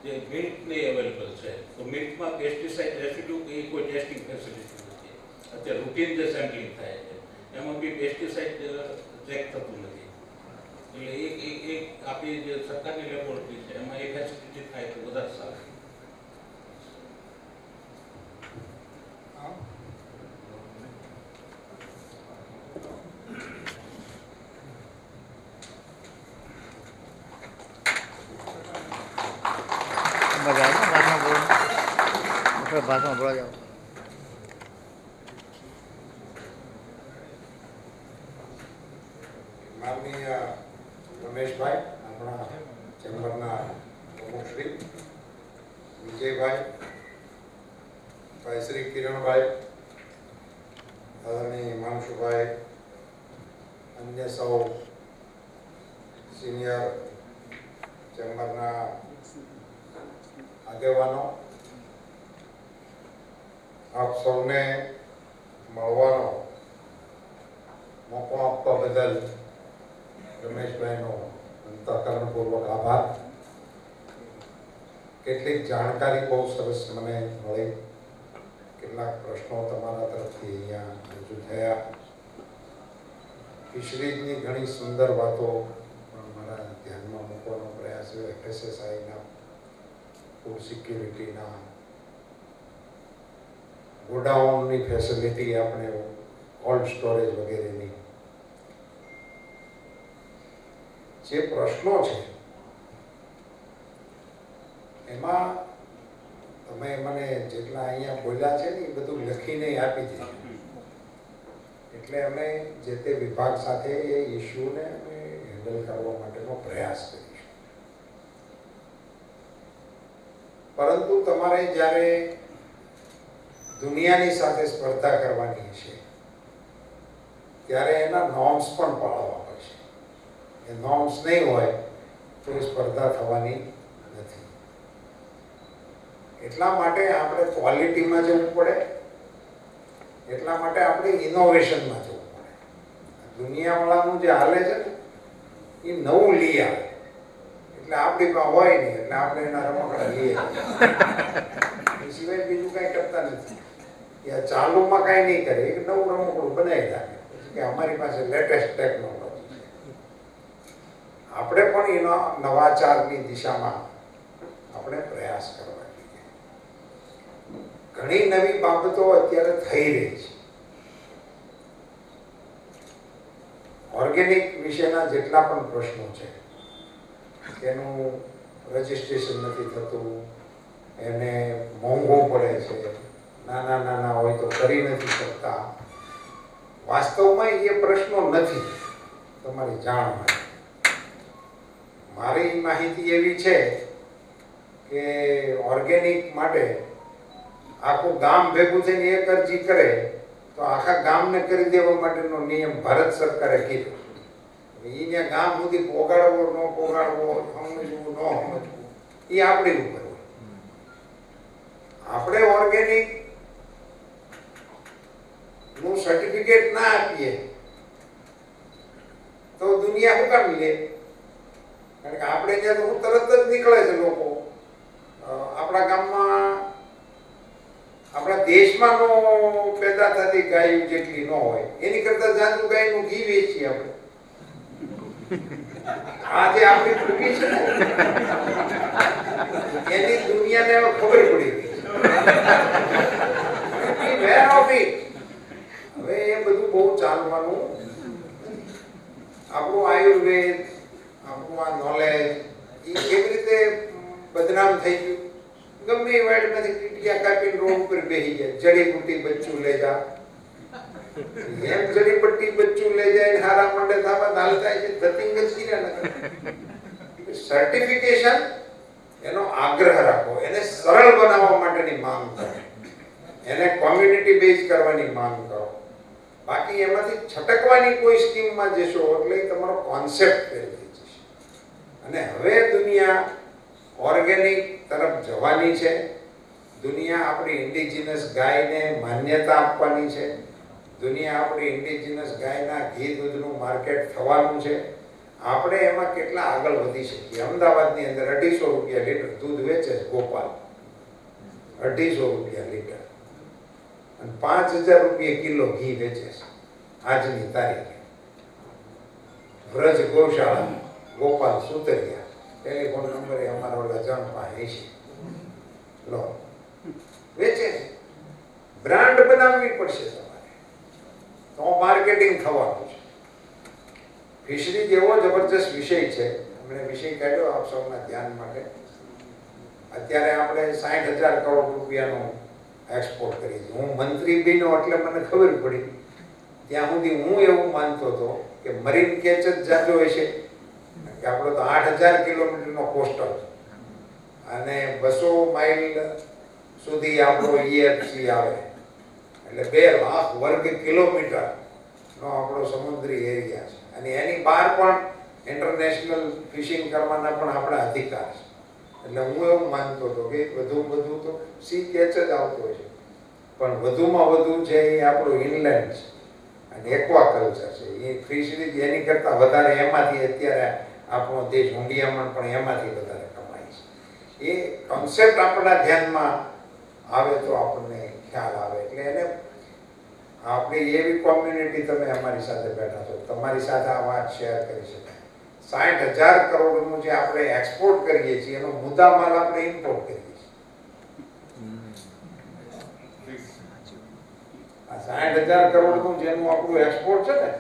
જે મિલ્ક નહીં અવેલેબલ છે, તો મિલ્કમાં પેસ્ટિસાઇડ રેસિડ્યુ કે કોઈ ટેસ્ટિંગ ફેસિલિટી નથી. અત્યારે રૂટીન જે સેમ્પલિંગ થાય છે એમાં બી પેસ્ટિસાઇડ ચેક થતું નથી. એટલે એક આપણી જે સરકારની લેબોરેટરી છે એમાં એ ફેસિલિટી થાય તો વધારે સારું. ભાષામાં બોલા જાઓ. માનનીય રમેશભાઈ, આપણા ચેમ્બરના પ્રમુખ શ્રી વિજયભાઈ, ભાઈ શ્રી કિરણભાઈ, આદરણીય હિમાંશુભાઈ, અન્ય સૌ સિનિયર ચેમ્બરના આગેવાનો, આપ સૌને મળવાનો મોકો આપવા બદલ રમેશભાઈનો અંતઃકરણપૂર્વક આભાર. કેટલીક જાણકારી બહુ સરસ મને મળી, કેટલાક પ્રશ્નો તમારા તરફથી અહીંયા રજૂ થયા. ફિશરીઝની ઘણી સુંદર વાતો પણ મારા ધ્યાનમાં મૂકવાનો પ્રયાસ કર્યો. FSSAIના ફૂડ સિક્યુરિટીના ગોડાઉનની ફેસિલિટી, આપણે કોલ્ડ સ્ટોરેજ વગેરેની જે પ્રશ્નો છે એમાં તમે મને જેટલા અહીંયા બોલ્યા છે ને એ બધું લખીને આપી દીધું. એટલે અમે જે તે વિભાગ સાથે એ ઇસ્યુને અમે હેન્ડલ કરવા માટેનો પ્રયાસ કરીશું. પરંતુ તમારે જ્યારે દુનિયાની સાથે સ્પર્ધા કરવાની છે ત્યારે એના નોર્મ્સ પણ પાળવા પડશે. એ નોર્મ્સ નહીં હોય તો એ સ્પર્ધા થવાની નથી. એટલા માટે આપણે ક્વોલિટીમાં જવું પડે, એટલા માટે આપણે ઇનોવેશનમાં જવું પડે. દુનિયાવાળાનું જે હાલે છે ને એ નવું લઈ આવે, એટલે આપણી પાસે હોય નહીં એટલે આપણે એના રમકડા લઈએ એ સિવાય બીજું કંઈ કરતા નથી. એ ચાલુમાં કાંઈ નહીં કરે, એક નવું રમકડું બનાવી રાખે પછી કે અમારી પાસે લેટેસ્ટ ટેકનોલોજી છે. આપણે પણ એનો નવાચારની દિશામાં આપણે પ્રયાસ કરવા. ઘણી નવી બાબતો અત્યારે થઈ રહી છે. ઓર્ગેનિક વિશેના જેટલા પણ પ્રશ્નો છે, એનું રજીસ્ટ્રેશન નથી થતું, એને મોંઘું પડે છે, નાના નાના હોય તો કરી નથી શકતા. વાસ્તવમાં એ પ્રશ્નો નથી. તમારી જાણ માટે મારી માહિતી એવી છે કે ઓર્ગેનિક માટે આખું ગામ ભેગું થઈને એક અરજી કરે તો આખા ગામને કરી દેવા માટેનો નિયમ ભારત સરકારે કીધો. એને ગામ સુધી પોગાડવો ન પોગાડવો, સમજવું ન સમજવું એ આપણી ઉપર હોય. આપણે ઓર્ગેનિક નું સર્ટિફિકેટ ના આપીએ તો દુનિયા શું કામ લે? કારણ કે આપણે ત્યાં તો તરત જ નીકળે છે લોકો. આપણા ગામમાં, આપણા દેશમાં નો પેદા થતી ગાયો જેટલી ન હોય એની કરતા જાજુ ગાયનું ઘી વેચીએ આપણે. આ જે આપણી ભૂમિ છે ને એની દુનિયાને ખબર પડી ગઈ. હવે એ બધું બહુ ચાલવાનું. આપણું આયુર્વેદ, આપણું આ નોલેજ એ કેવી રીતે બદનામ થઈ ગયું. ગમે એ વાડમાંથી ટીટિયા કાપીને રોડ ઉપર બેસી જાય, જડીબુટ્ટી બચ્ચું લઈ જા, એમ જડીબુટ્ટી બચ્ચું લઈ જાય હારા મંડે થાવા દાલ થાય છે. ધતિંગ જ કર્યા ન. સર્ટિફિકેશન એનો આગ્રહ રાખો, એને સરળ બનાવવા માટેની માંગ કરો, એને કોમ્યુનિટી બેઝ કરવાની માંગ કરો. બાકી એમાંથી છટકવાની કોઈ સ્કીમમાં જશો એટલે તમારો કોન્સેપ્ટ ફેલ થઈ જશે. અને હવે દુનિયા ઓર્ગેનિક તરફ જવાની છે. દુનિયા આપણી ઇન્ડિજિનસ ગાયને માન્યતા આપવાની છે. દુનિયા આપણી ઇન્ડિજિનસ ગાયના ઘી દૂધનું માર્કેટ થવાનું છે. આપણે એમાં કેટલા આગળ વધી શકીએ. અમદાવાદની અંદર 250 રૂપિયા લીટર દૂધ વેચે છે ગોપાલ, 250 રૂપિયા લીટર, અને 5000 રૂપિયા કિલો ઘી વેચે છે આજની તારીખે. વ્રજ ગૌશાળા ગોપાલ સુતરિયા, ટેલિફોન નંબર એ અમારા ઓલા જણ પાસે છે. લો વેચે છે. બ્રાન્ડ બનાવવી પડશે તમારે, તો માર્કેટિંગ થવાનું છે. ફિશરી જેવો જબરજસ્ત વિષય છે. આપણે વિષય કાઢ્યો આપ સૌના ધ્યાન માટે. અત્યારે આપણે 60,000 કરોડ રૂપિયાનો એક્સપોર્ટ કરી છે. હું મંત્રી બન્યો એટલે મને ખબર પડી. ત્યાં સુધી હું એવું માનતો હતો કે મરીન કેચ જ જાજો હશે, કે આપણો તો 8,000 કિલોમીટરનો કોસ્ટલ અને 200 માઇલ સુધી આપણો EFC આવે એટલે 2 લાખ વર્ગ કિલોમીટર નો આપણો સમુદ્રી એરિયા છે અને એની બહાર પણ ઇન્ટરનેશનલ ફિશિંગ કરવાના પણ આપણા અધિકાર છે. એટલે હું એવું માનતો હતો કે વધુ તો સી કેચ જ આવતો હોય છે, પણ વધુમાં વધુ છે એ આપણું ઇનલેન્ડ છે અને એક્વાકલ્ચર છે. એ ફિશરીઝ એની કરતાં વધારે એમાંથી અત્યારે આપણો દેશ ઊંડિયામણ પણ એમાંથી વધારે કમાય છે. એ કોન્સેપ્ટ આપણા ધ્યાનમાં આવે તો આપણને ખ્યાલ આવે. એટલે એને આપણી એવી કોમ્યુનિટી, તમે અમારી સાથે બેઠા છો, તમારી સાથે આ વાત શેર કરી શકાય. 60,000 કરોડનું જે આપણે એક્સપોર્ટ કરીએ છીએ એનો મુદ્દા માલ આપણે ઇમ્પોર્ટ કરીએ છીએ. આ 60,000 કરોડનું જેનું આપણું એક્સપોર્ટ છે ને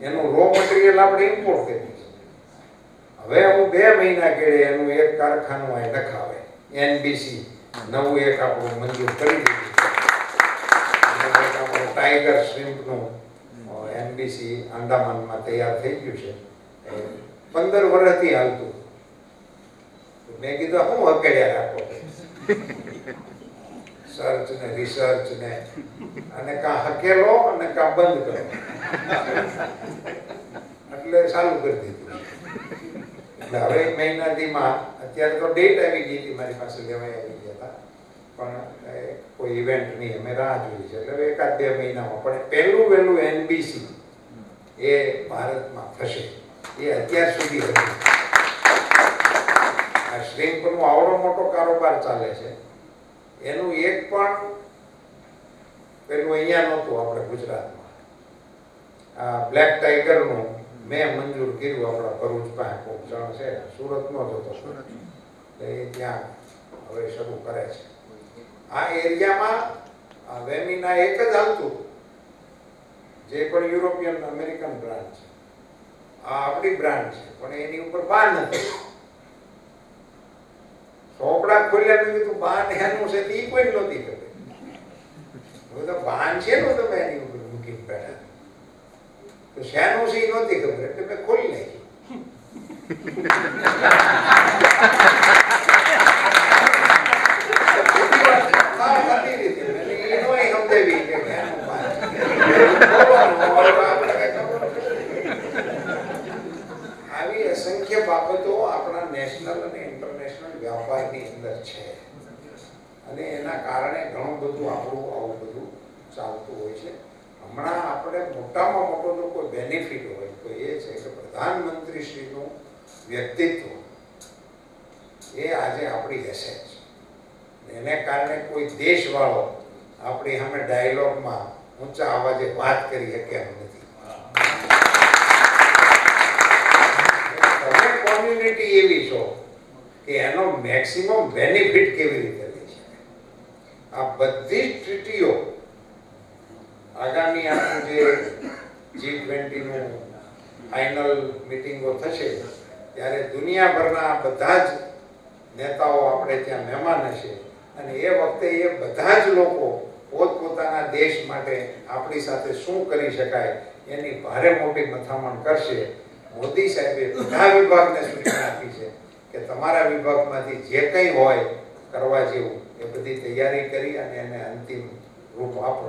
એનું રો મટીરિયલ આપણે ઇમ્પોર્ટ કરીએ છીએ. હવે હું 2 મહિના કેળે એનું એક કારખાનું અહીં નખાવે, NBC નવું એક આપણું મંજૂર કરી દીધું. ટાઈગર શ્રીમ્પનું NBC અંદામાનમાં તૈયાર થઈ ગયું છે. 15 વર્ષથી હાલતું. મેં કીધું હું હકેડ્યા રાખો સર્ચ ને રિસર્ચ ને, અને કાં હકેલો અને કાં બંધ કરો. એટલે ચાલુ કરી દીધું. એટલે હવે 1 મહિનાથીમાં અત્યારે તો ડેટ આવી ગઈ હતી મારી પાસે, લેવાઈ આવી ગયા હતા, પણ કોઈ ઇવેન્ટની અમે રાહ જોઈ છે. એટલે 1-2 મહિનામાં પણ પહેલું NBC એ ભારતમાં થશે. એ અત્યાર સુધી હતું. આ શ્રીમ્પનો આવડો મોટો કારોબાર ચાલે છે, એનું એક પણ પેલું અહીંયા નહોતું આપણે ગુજરાતમાં. આ બ્લેક ટાઈગરનું મેં મંજૂર કર્યું આપણા ભરૂચ પાસે કોક જણ છે, સુરતનો જ હતો, એ ત્યાં હવે શરૂ કરે છે. આ એરિયામાં વેમીના એક જ હાલતું, જે પણ યુરોપિયન અમેરિકન બ્રાન્ડ છે. આ આપણી બ્રાન્ડ છે, પણ એની ઉપર બાન નથી. ચોપડા ખોલ્યા મેં કીધું બાન એનું છે, એ કોઈ નહોતી ખબર. હવે તો બાન છે ને તમે એની ઉપર મૂકીને બેઠા, તો શેનું છે એ નહોતી ખબર, એટલે મેં ખોલી નાખ્યું. આવી અસંખ્ય બાબતો આપણા નેશનલ અને ઇન્ટરનેશનલ વ્યાપારની અંદર છે અને એના કારણે ઘણું બધું આપણું આવું બધું ચાલતું હોય છે. હમણાં આપણે મોટામાં મોટો જો કોઈ બેનિફિટ હોય તો એ છે કે પ્રધાનમંત્રી શ્રીનું વ્યક્તિત્વ એ આજે આપણી એસેટ છે. એને કારણે કોઈ દેશવાળો આપણી સામે ડાયલોગમાં ઊંચા અવાજે વાત કરી શકે એમ નથી. તમે કોમ્યુનિટી એવી છો કે એનો મેક્સિમમ બેનિફિટ કેવી રીતે લઈ શકાય. આ બધી જ ટ્રીટીઓ આગામી આપણું જે G20 નું ફાઇનલ મિટિંગો થશે ત્યારે દુનિયાભરના બધા જ નેતાઓ આપણે ત્યાં મહેમાન હશે અને એ વખતે એ બધા જ લોકો પોતપોતાના દેશ માટે આપણી સાથે શું કરી શકાય એની ભારે મોટી મથામણ કરશે. મોદી સાહેબે બધા વિભાગને સૂચના આપી છે કે તમારા વિભાગમાંથી જે કંઈ હોય કરવા જેવું એ બધી તૈયારી કરી અને એને અંતિમ રૂપ આપો.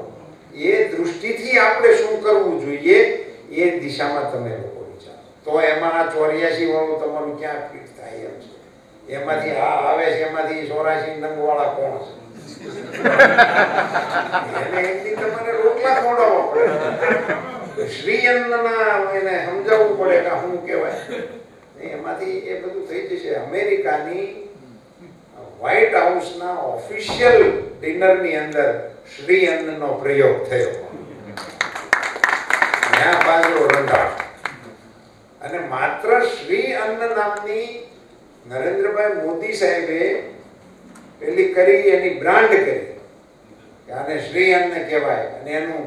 એ દૃષ્ટિથી આપણે શું કરવું જોઈએ એ દિશામાં તમે લોકો વિચારો. તો એમાં આ 84 વાળું તમારું ક્યાં ફિટ થાય એમ છે. એમાંથી આ આવે છે, એમાંથી 84 નંગ વાળા કોણ છે? એને એકથી તમારે રોટલા ખવડાવવા પડે, શ્રી અન્નના એને સમજાવવું પડે કે શું કહેવાય. એમાંથી એ બધું થઈ જશે. અમેરિકાની વ્હાઇટ હાઉસના ઓફિશિયલ ડિનરની અંદર શ્રી અન્નનો પ્રયોગ થયો. ત્યાં બાજરો રંધાણ અને માત્ર શ્રી અન્ન નામની નરેન્દ્રભાઈ મોદી સાહેબે પેલી કરી, એની બ્રાન્ડ કરી કે આને શ્રી અન્ન કહેવાય અને એનું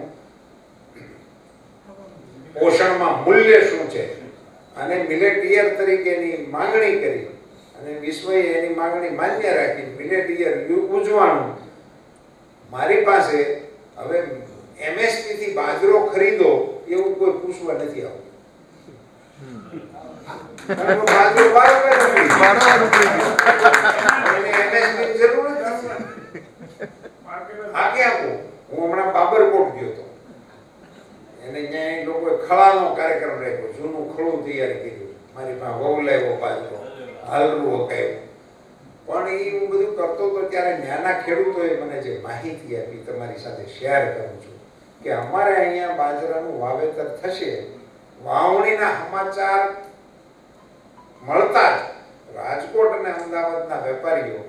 પોષણમાં મૂલ્ય શું છે અને મિલેટ યર તરીકેની માંગણી કરી અને વિશ્વએ એની માંગણી માન્ય રાખી મિલેટ યર ઉજવાનું. મારી પાસે હવે MSP થી બાજરો ખરીદો એવું કોઈ પૂછવા નથી આવતું. બાજરો 12 રૂપિયા જરૂર જ નથી. આગે આપો. હું હમણાં બાબરકોટ અહીંયા એ લોકોએ ખળાનો કાર્યક્રમ રાખ્યો, જૂનું ખળું તૈયાર કર્યું, મારી પાસે વહુ લાવ્યો બાજરો, હાલરું હકાયું. પણ એ હું બધું કરતો તો ત્યારે નાના ખેડૂતોએ મને જે માહિતી આપી તમારી સાથે શેર કરું છું કે અમારે અહીંયા બાજરાનું વાવેતર થશે, વાવણીના સમાચાર મળતા જ રાજકોટ અને અમદાવાદના વેપારીઓ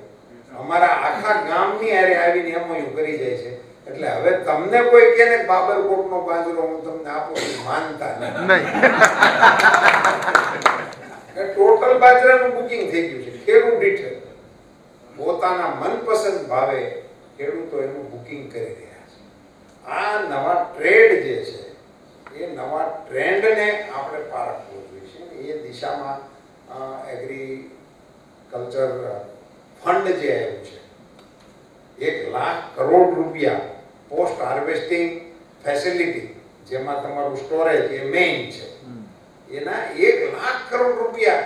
અમારા આખા ગામની હારે આવીને એમઓયુ કરી જાય છે. એટલે હવે તમને કોઈ કહે ને બાબરકોટનો બાજરો હું તમને આપું છું, માનતા નહીં. ટોટલ બાજરાનું બુકિંગ થઈ ગયું છે. ખેડૂત દીઠ પોતાના મનપસંદ ભાવે ખેડૂતો એનું બુકિંગ કરી રહ્યા છે. આ નવા ટ્રેડ જે છે એ નવા ટ્રેન્ડને આપણે પારખવો જોઈએ. એ દિશામાં એગ્રીકલ્ચર ફંડ જે આવ્યું છે, 1 લાખ કરોડ રૂપિયા પોસ્ટ હાર્વેસ્ટિંગ ફેસિલિટી, જેમાં તમારું સ્ટોરેજ એ મેઇન છે, એના 1 લાખ કરોડ રૂપિયા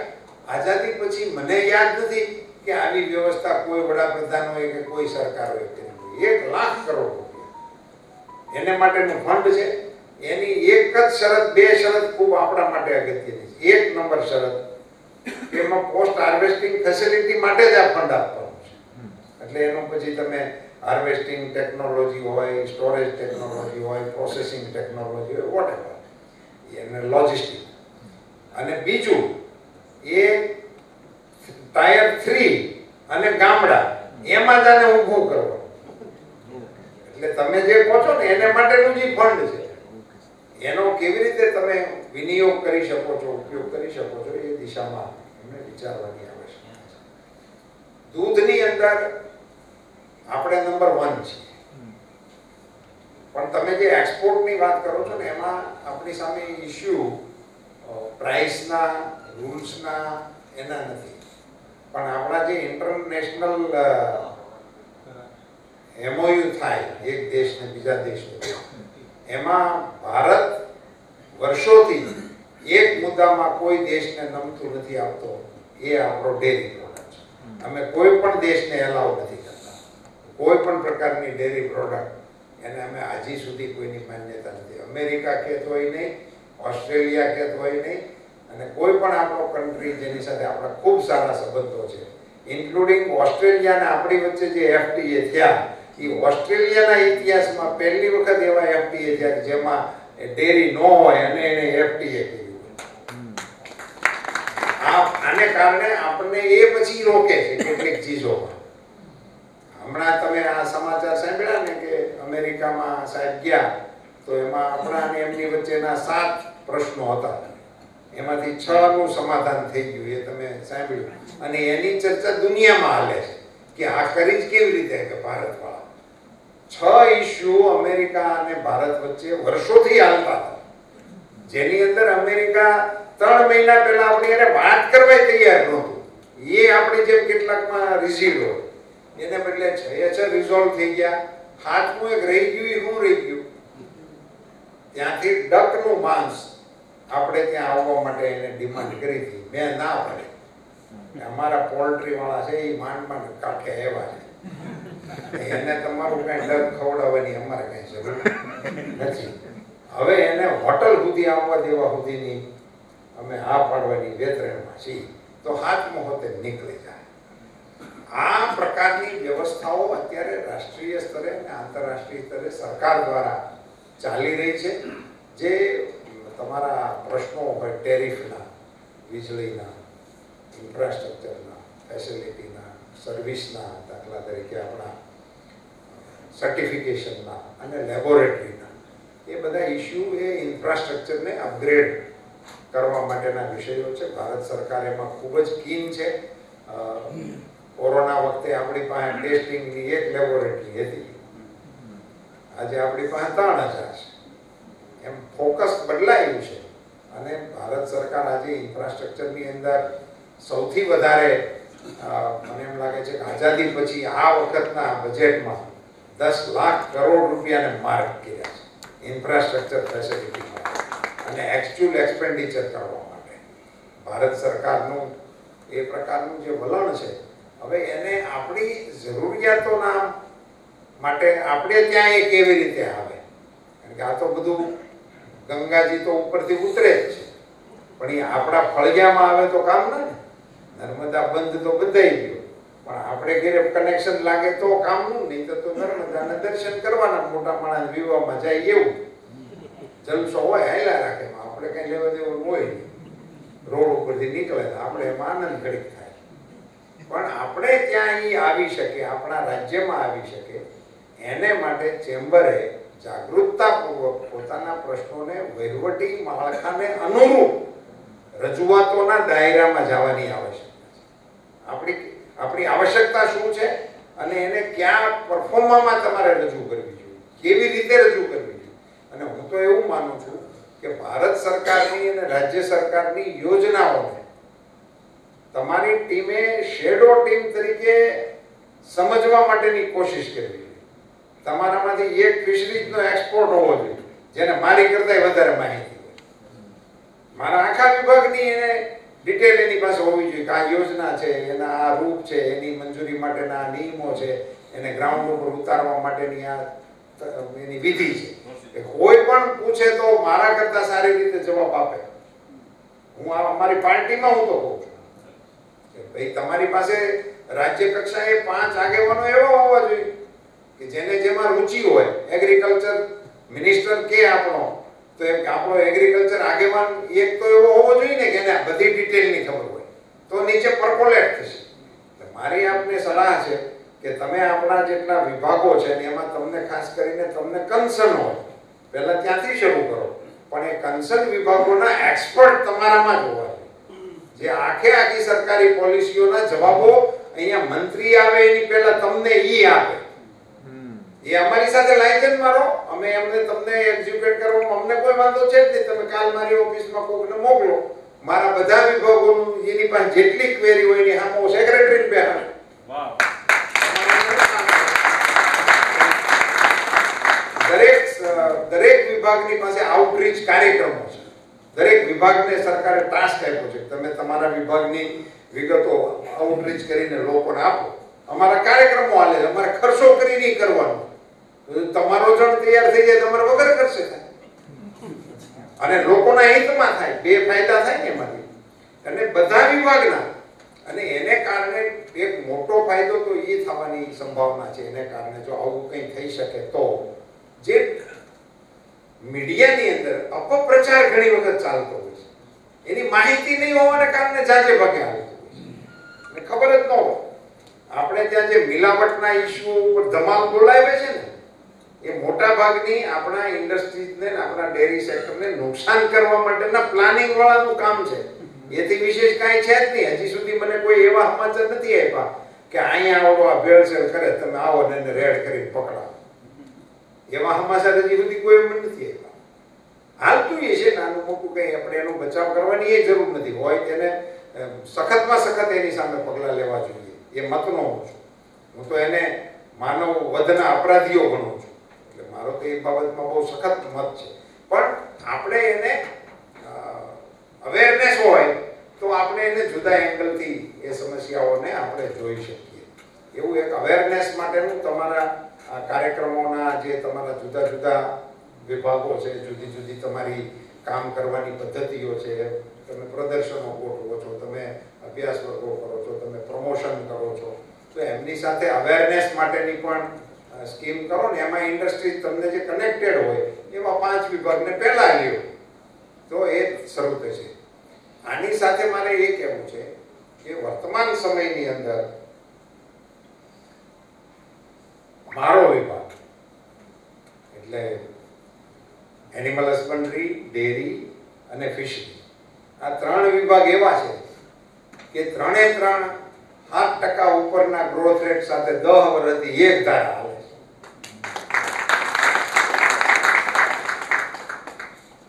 આઝાદી પછી મને યાદ નથી કે આવી વ્યવસ્થા કોઈ વડાપ્રધાન હોય કે કોઈ સરકાર હોય કરી. 1 લાખ કરોડ રૂપિયા એને માટેનું ફંડ છે. એની એક જ શરત, 2 શરત ખૂબ આપણા માટે અગત્યની છે. 1 નંબર શરત, એમાં પોસ્ટ હાર્વેસ્ટિંગ ફેસિલિટી માટે જ આ ફંડ આપવાનું છે. એટલે એનું પછી તમે હાર્વેસ્ટિંગ ટેકનોલોજી હોય, સ્ટોરેજ ટેકનોલોજી હોય, પ્રોસેસિંગ ટેકનોલોજી હોય, વોટેવર, એને લોજિસ્ટિક. અને બીજું એ ટાયર 3 અને ગામડા એમાં જ આને ઊભું કરવું. એટલે તમે જે કહો છો ને એને માટેનું જે ફંડ છે એનો કેવી રીતે તમે વિનિયોગ કરી શકો છો, ઉપયોગ કરી શકો છો, એ દિશામાં એમને વિચારવાની આવશ્યકતા છે. દૂધની અંદર આપણે નંબર 1 છીએ, પણ તમે જે એક્સપોર્ટની વાત કરો છો ને એમાં આપણી સામે ઇશ્યુ પ્રાઇસના, રૂલ્સના એના નથી, પણ આપણા જે ઇન્ટરનેશનલ એમઓયુ થાય એક દેશને બીજા દેશને, એમાં ભારત વર્ષોથી એક મુદ્દામાં કોઈ દેશને નમતું નથી આપતો, એ આપણો ડેરી પ્રોડક્ટ છે. અમે કોઈ પણ દેશને એલાઉ નથી કરતા. કોઈ પણ પ્રકારની ડેરી પ્રોડક્ટ એને અમે હજી સુધી કોઈની માન્યતા નથી. અમેરિકા કહેત હોય નહીં, ઓસ્ટ્રેલિયા કહેત હોય નહીં, અને કોઈ પણ આપણો કન્ટ્રી જેની સાથે આપણા ખૂબ સારા સંબંધો છે, ઇન્ક્લુડિંગ ઓસ્ટ્રેલિયા અને આપણી વચ્ચે જે એફટીએ થયા, એ ઓસ્ટ્રેલિયાના ઇતિહાસમાં પહેલી વખત એવા એફટીએ થયા જેમાં ડેરી ન હોય અને એને એફટીએ કર્યું. આને કારણે આપણને એ પછી રોકે છે કેટલીક ચીજોમાં. હમણાં તમે આ સમાચાર સાંભળ્યા ને કે અમેરિકામાં સાહેબ ગયા તો એમાં આપણા અને એમની વચ્ચેના 7 પ્રશ્નો હતા, એમાંથી 6 નું સમાધાન થઈ ગયું. એ તમે સાંભળ્યું, અને એની ચર્ચા દુનિયામાં હાલે છે કે આ કરી જ કેવી રીતે કે ભારતવાળા. 6 ઇસ્યુ અમેરિકા અને ભારત વચ્ચે વર્ષોથી હાલતા હતા, જેની અંદર અમેરિકા 3 મહિના પહેલા આપણી એને વાત કરવા તૈયાર નહોતું. એ આપણી જેમ કેટલાકમાં રિઝીડ હોય, એને બદલે 6 રિઝોલ્વ થઈ ગયા. 7મું એક રહી ગયું. એ શું રહી ગયું? ત્યાંથી ડકનું માંસ આપણે ત્યાં આવવા માટે એને ડિમાન્ડ કરી હતી. મેં ના પાડી. અમારા પોલ્ટ્રી વાળા છે એ માંડ કાંઠે આવ્યા છે, એને તમારું કઈ ડક ખવડાવવાની અમારે કઈ જરૂર નથી. હવે એને હોટલ સુધી આવવા દેવા સુધીની અમે હા પાડવાની વેતરણમાં છીએ, તો 7મો હોતે નીકળી જાય. આ પ્રકારની વ્યવસ્થાઓ અત્યારે રાષ્ટ્રીય સ્તરે અને આંતરરાષ્ટ્રીય સ્તરે સરકાર દ્વારા ચાલી રહી છે. જે તમારા પ્રશ્નો હોય ટેરિફના, વીજળીના, ઇન્ફ્રાસ્ટ્રક્ચરના, ફેસિલિટીના, સર્વિસના, દાખલા તરીકે આપણા સર્ટિફિકેશનના અને લેબોરેટરીના, એ બધા ઇસ્યુ એ ઇન્ફ્રાસ્ટ્રક્ચરને અપગ્રેડ કરવા માટેના વિષયો છે. ભારત સરકાર એમાં ખૂબ જ કીન છે. કોરોના વખતે આપણી પાસે ટેસ્ટિંગની 1 લેબોરેટરી હતી, આજે આપણી પાસે 3000 છે. એમ ફોકસ બદલાયું છે, અને ભારત સરકાર આજે ઇન્ફ્રાસ્ટ્રક્ચરની અંદર સૌથી વધારે મને એમ લાગે છે કે આઝાદી પછી આ વખતના બજેટમાં 10 લાખ કરોડ રૂપિયાને માર્ક કર્યા છે ઇન્ફ્રાસ્ટ્રક્ચર ફેસિલિટી માટે અને એક્ચ્યુઅલ એક્સપેન્ડિચર કરવા માટે. ભારત સરકારનું એ પ્રકારનું જે વલણ છે, હવે એને આપણી જરૂરિયાતોના માટે આપણે ત્યાં એ કેવી રીતે આવે, કારણ કે આ તો બધું ગંગાજી તો ઉપરથી ઉતરે જ છે, પણ એ આપણા ફળિયામાં આવે તો કામ ના ને. નર્મદા બંધ તો બંધાઈ ગયો, પણ આપણે ઘરે કનેક્શન લાગે તો કામનું, નહીં તો નર્મદાના દર્શન કરવાના, મોટા માણસ વિવાહમાં જાય એવું જલસો હોય હાલ્યા રાખે, આપણે કઈ લેવા દેવું હોય નહીં. રોડ ઉપરથી નીકળે આપણે એમાં આનંદ ઘડીક થાય, પણ આપણે ત્યાં એ આવી શકે, આપણા રાજ્યમાં આવી શકે, એને માટે ચેમ્બરે જાગૃતતાપૂર્વક પોતાના પ્રશ્નોને વહીવટી માળખાને અનુરૂપ રજૂઆતોના દાયરામાં જવાની આવશ્યકતા છે. આપણી આવશ્યકતા શું છે અને એને ક્યાં પરફોર્મમાં તમારે રજૂ કરવી જોઈએ, કેવી રીતે રજૂ કરવી જોઈએ. અને હું તો એવું માનું છું કે ભારત સરકારની અને રાજ્ય સરકારની યોજનાઓને તમારી ટીમે શેડો ટીમ તરીકે સમજવા માટેની કોશિશ કરવી જોઈએ. તમારામાંથી એક ફિશરીઝનો એક્સપોર્ટ હોવો જોઈએ જેને મારી કરતા વધારે માહિતી હોય. મારા આખા વિભાગની એને ડિટેલ એની પાસે હોવી જોઈએ કે આ યોજના છે, એના આ રૂપ છે, એની મંજૂરી માટેના નિયમો છે, એને ગ્રાઉન્ડ ઉપર ઉતારવા માટેની આ એની વિધિ છે. કોઈ પણ પૂછે તો મારા કરતા સારી રીતે જવાબ આપે. હું અમારી પાર્ટીમાં હું તો કહું છું કે ભાઈ તમારી પાસે રાજ્ય કક્ષાએ 5 આગેવાનો એવા હોવા જોઈએ કે જેને જેમાં રુચિ હોય. એગ્રીકલ્ચર મિનિસ્ટર કે આપણો તો આપણો એગ્રીકલ્ચર આગેવાન એક તો એવો હોવો જોઈએ ને કે એને બધી ડિટેલની ખબર હોય, તો નીચે પરકોલેટ થશે. મારી આપને સલાહ છે કે તમે આપણા જેટલા વિભાગો છે ને એમાં તમને ખાસ કરીને તમને કન્સર્ન હોય, પહેલા ત્યાંથી શરૂ કરો, પણ એ કન્સર્ન વિભાગોના એક્સપર્ટ તમારામાં જ હોવા જોઈએ, જે આખી સરકારી પોલિસીઓના જવાબો અહીંયા મંત્રી આવે એની પહેલા તમને ઈ આપે. એ અમારી સાથે લાયસન્સ મારો, અમે એમને તમને એક્ઝિક્યુટ કરવામાં અમને કોઈ વાંધો છે જ નહીં. તમે કાલ મારી ઓફિસમાં કોઈને મોકલો, મારા બધા વિભાગોનું એની પાસે જેટલી ક્વેરી હોય એની સામે સેક્રેટરી બેહાડું. દરેક વિભાગની પાસે આઉટરીચ કાર્યક્રમો છે. દરેક વિભાગને સરકારે ટાસ્ક આપ્યો છે તમે તમારા વિભાગની વિગતો આઉટરીચ કરીને લોકોને આપો. અમારા કાર્યક્રમો હાલે છે, અમારે ખર્ચો કરી નહીં કરવાનો. તમારો જણ તૈયાર થઈ જાય તમારે વગર કરશે અને લોકોના હિતમાં થાય, બે ફાયદા થાય ને એમાંથી. અને બધા વિભાગના, અને એને કારણે એક મોટો ફાયદો તો એ થવાની સંભાવના છે. એને કારણે જો આવું કંઈ થઈ શકે તો જે મીડિયાની અંદર અપપ્રચાર ઘણી વખત ચાલતો હોય છે, એની માહિતી નહીં હોવાને કારણે જાજે ભાગે આવતું હોય છે, ખબર જ ન હોય. આપણે ત્યાં જે મિલાવટના ઇસ્યુ ઉપર ધમાલ બોલાવે છે ને, એ મોટા ભાગની આપણા ઇન્ડસ્ટ્રીઝને, આપણા ડેરી સેક્ટરને નુકસાન કરવા માટેના પ્લાનિંગ વાળાનું કામ છે. એથી વિશેષ કાંઈ છે જ નહીં. હજી સુધી મને કોઈ એવા સમાચાર નથી આપ્યા કે અહીંયા આવડો આ ભેળસેળ કરે, તમે આવો ને એને રેડ કરીને પકડાવો. એવા સમાચાર હજી સુધી કોઈ મને નથી આપ્યા. હાલતું એ છે નાનું મોટું કંઈ આપણે એનો બચાવ કરવાની એ જરૂર નથી હોય, તેને સખતમાં સખત એની સામે પગલાં લેવા જોઈએ. એ મતનો હું છું. હું તો એને માનવ વધના અપરાધીઓ ગણું છું. એટલે મારો તો એ બાબતમાં બહુ સખત મત છે. પણ આપણે એને અવેરનેસ હોય તો આપણે એને જુદા એંગલથી એ સમસ્યાઓને આપણે જોઈ શકીએ. એવું એક અવેરનેસ માટેનું તમારા કાર્યક્રમોના જે તમારા જુદા જુદા વિભાગો છે, જુદી જુદી તમારી કામ કરવાની પદ્ધતિઓ છે, તમે પ્રદર્શનો ગોઠવો છો, તમે અભ્યાસ વર્ગો કરો છો, તમે પ્રમોશન કરો છો, તો એમની સાથે અવેરનેસ માટેની પણ સ્કીમ કરો ને. એમાં ઇન્ડસ્ટ્રી તમને જે કનેક્ટેડ હોય એવા 5 વિભાગને પહેલા લ્યો તો એ શરૂ થશે. આની સાથે મારે એ કહેવું છે કે વર્તમાન સમયની અંદર મારો વિભાગ એટલે એનિમલ હસબન્ડરી, ડેરી અને ફિશરી, આ 3 વિભાગ એવા છે કે 3 7% ઉપરના ગ્રોથ રેટ સાથે 10 વર્ષથી એક ધારા હાલે છે.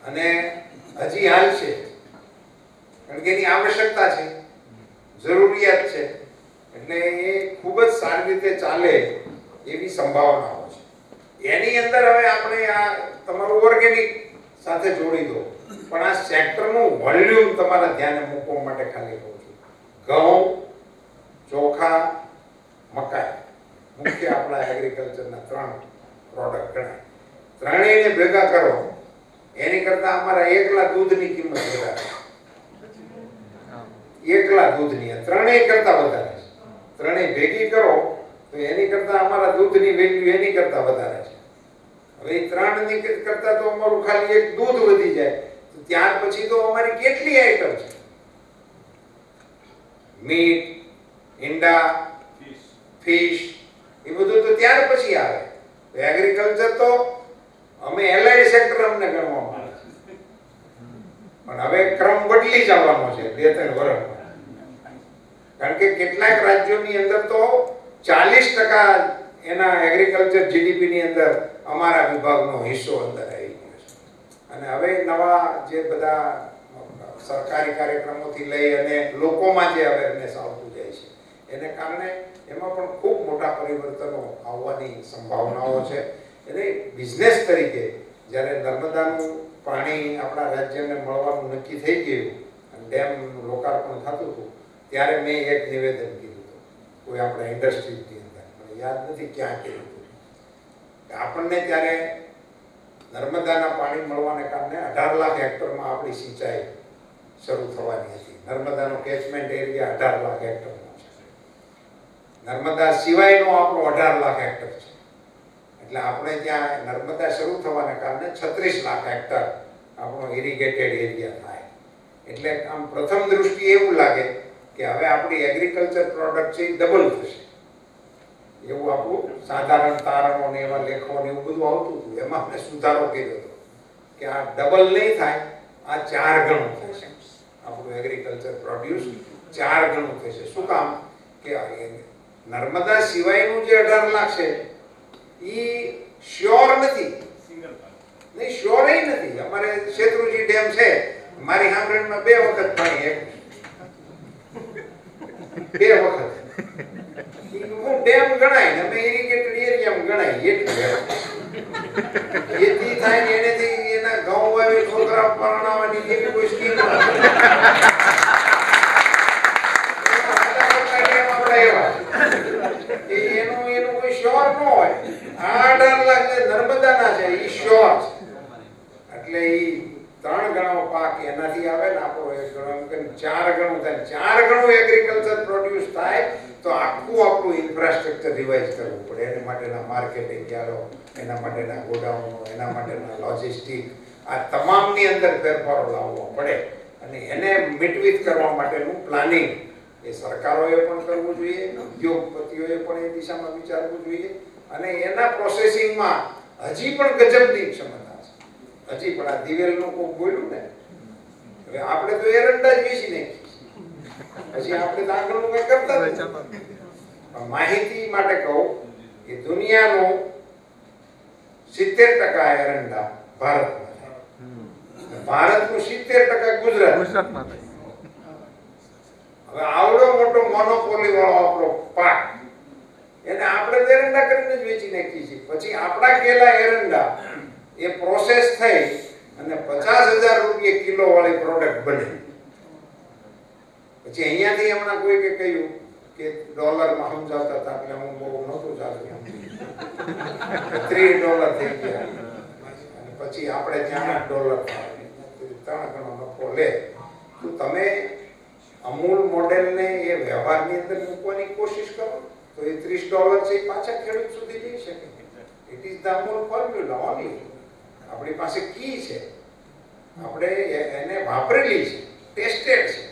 અને હજી હાલ છે કારણ કે એની આવશ્યકતા છે, જરૂરિયાત છે, એટલે એ ખૂબ જ સારી રીતે ચાલે એવી સંભાવનાઓ છે. એની અંદર હવે આપણે આ તમારું ઓર્ગેનિક સાથે જોડી દો, પણ આ સેક્ટરનું વોલ્યુમ તમારા ધ્યાને મૂકવા માટે ખાલી કહું છું. ઘઉં, ચોખા, મકાઈ મુખ્ય આપણા એગ્રીકલ્ચરના 3 પ્રોડક્ટ ગણાય. ત્રણેયને ભેગા કરો એની કરતા અમારા એકલા દૂધની કિંમત વધારે, એકલા દૂધની ત્રણેય કરતા વધારે છે. ત્રણેય ભેગી કરો તો એની કરતા અમારા દૂધની વેલ્યુ એની કરતા વધારે છે. હવે ત્રણની કરતા તો અમારું ખાલી એક દૂધ વધી જાય, તો ત્યાર પછી તો અમારી કેટલી આઈટમ છે, મીટ, ઈંડા, ફિશ, એ બધું તો ત્યાર પછી આવે. એગ્રીકલ્ચર તો અમે એલાઇડ સેક્ટર અમને ગણવામાં આવે છે, પણ હવે ક્રમ બદલી જવાનો છે 2-3 વર્ષમાં. કારણ કે કેટલાક રાજ્યોની અંદર તો 40% એના એગ્રીકલ્ચર જીડીપી ની અંદર અમારા વિભાગનો હિસ્સો અંદર આવી ગયો છે. અને હવે નવા જે બધા સરકારી કાર્યક્રમોથી લઈ અને લોકોમાં જે અવેરનેસ આવતું જાય છે, એને કારણે એમાં પણ ખૂબ મોટા પરિવર્તનો આવવાની સંભાવનાઓ છે. એટલે બિઝનેસ તરીકે જ્યારે નર્મદાનું પાણી આપણા રાજ્યને મળવાનું નક્કી થઈ ગયું અને ડેમનું લોકાર્પણ થતું હતું, ત્યારે મેં એક નિવેદન કીધું હતું કોઈ આપણા ઇન્ડસ્ટ્રીની અંદર, મને યાદ નથી ક્યાં કીધું હતું. આપણને ત્યારે નર્મદાના પાણી મળવાને કારણે 18 લાખ હેક્ટરમાં આપણી સિંચાઈ શરૂ થવાની હતી. નર્મદાનો કેચમેન્ટ એરિયા 18 લાખ હેક્ટરનો છે. નર્મદા સિવાયનો આપણો 18 લાખ હેક્ટર છે. એટલે આપણે ત્યાં નર્મદા શરૂ થવાને કારણે 36 લાખ હેક્ટર આપણો ઇરિગેટેડ એરિયા થાય. એટલે આમ પ્રથમ દૃષ્ટિએ એવું લાગે કે હવે આપણી એગ્રીકલ્ચર પ્રોડક્ટ છે એ ડબલ થશે. એવું આપણું સાધારણ તારણો ને એવા લેખો ને એવું બધું આવતું હતું, એમાં આપણે સુધારો કર્યો હતો કે આ ડબલ નહીં થાય, આ 4 ગણું થશે. આપણું એગ્રીકલ્ચર પ્રોડ્યુસ 4 ગણું થશે. શું કામ કે નર્મદા સિવાયનું જે 18 લાખ છે એ શ્યોર નથી, નહીં શ્યોર નથી. અમારે શેત્રુંજી ડેમ છે, મારી હાંભળમાં 2 વખત પાણી, 2 વખત ડેમ ગણાય ને અમે ઇરિગેટેડ એરિયામાં ગણાય. એટલી થાય ને એનેથી એના ઘઉં વાવી છોકરા પરણાવવાની એવી કોઈ સ્કીમ એનું કોઈ શ્યોર ન હોય. 18 લાખ નર્મદાના છે એ શ્યોર છે. એટલે એ 3 ગણો પાક એનાથી આવે ને આપણો 1 ગણો, એમ કે 4 ગણું થાય. 4 ગણું એગ્રીકલ્ચર પ્રોડ્યુસ થાય તો આખું આપણું ઇન્ફ્રાસ્ટ્રક્ચર રિવાઇઝ કરવું પડે. એના માટેના માર્કેટિંગ યાર્ડો, એના માટેના ગોડાઉનો, એના માટેના લોજિસ્ટિક, આ તમામની અંદર ફેરફારો લાવવા પડે. અને એને મિટવીત કરવા માટેનું પ્લાનિંગ એ સરકારોએ પણ કરવું જોઈએ, ઉદ્યોગપતિઓએ પણ એ દિશામાં વિચારવું જોઈએ. અને એના પ્રોસેસિંગમાં હજી પણ ગજબની ક્ષમતા છે. હજી પણ આ દિવેલનું કોઈ બોલ્યું ને, હવે આપણે તો એરંડા જ વેચી નાખીએ, હજી આપણે તો આગળનું કંઈ કરતા નથી. માહિતી માટે કહું કે દુનિયાનું 70% એરંડા ભારતમાં થાય, ભારતનું 70% ગુજરાતમાં થાય. હવે આવડો મોટો મોનોપોલી વાળો આપણો પાક, એને આપણે એરંડા કરીને જ વેચી નાખીએ છીએ. પછી આપણા કેલા એરંડા એ પ્રોસેસ થઈ અને 50,000 રૂપિયા કિલો વાળી પ્રોડક્ટ બને. પછી અહીંયાથી હમણાં કોઈ કે કહ્યું કે ડોલરમાં સમજાવતા હતા, એટલે હું બહુ નહોતું ચાલતું, $3 થઈ ગયા. અને પછી આપણે ત્યાં $8 3 ગણો નફો લે. તો તમે અમૂલ મોડેલને એ વ્યવહારની અંદર મૂકવાની કોશિશ કરો તો એ $30 છે પાછા ખેડૂત સુધી જઈ શકે. It is the Amul formula only. આપણી પાસે કી છે, આપણે એને વાપરેલી છે, ટેસ્ટેડ છે.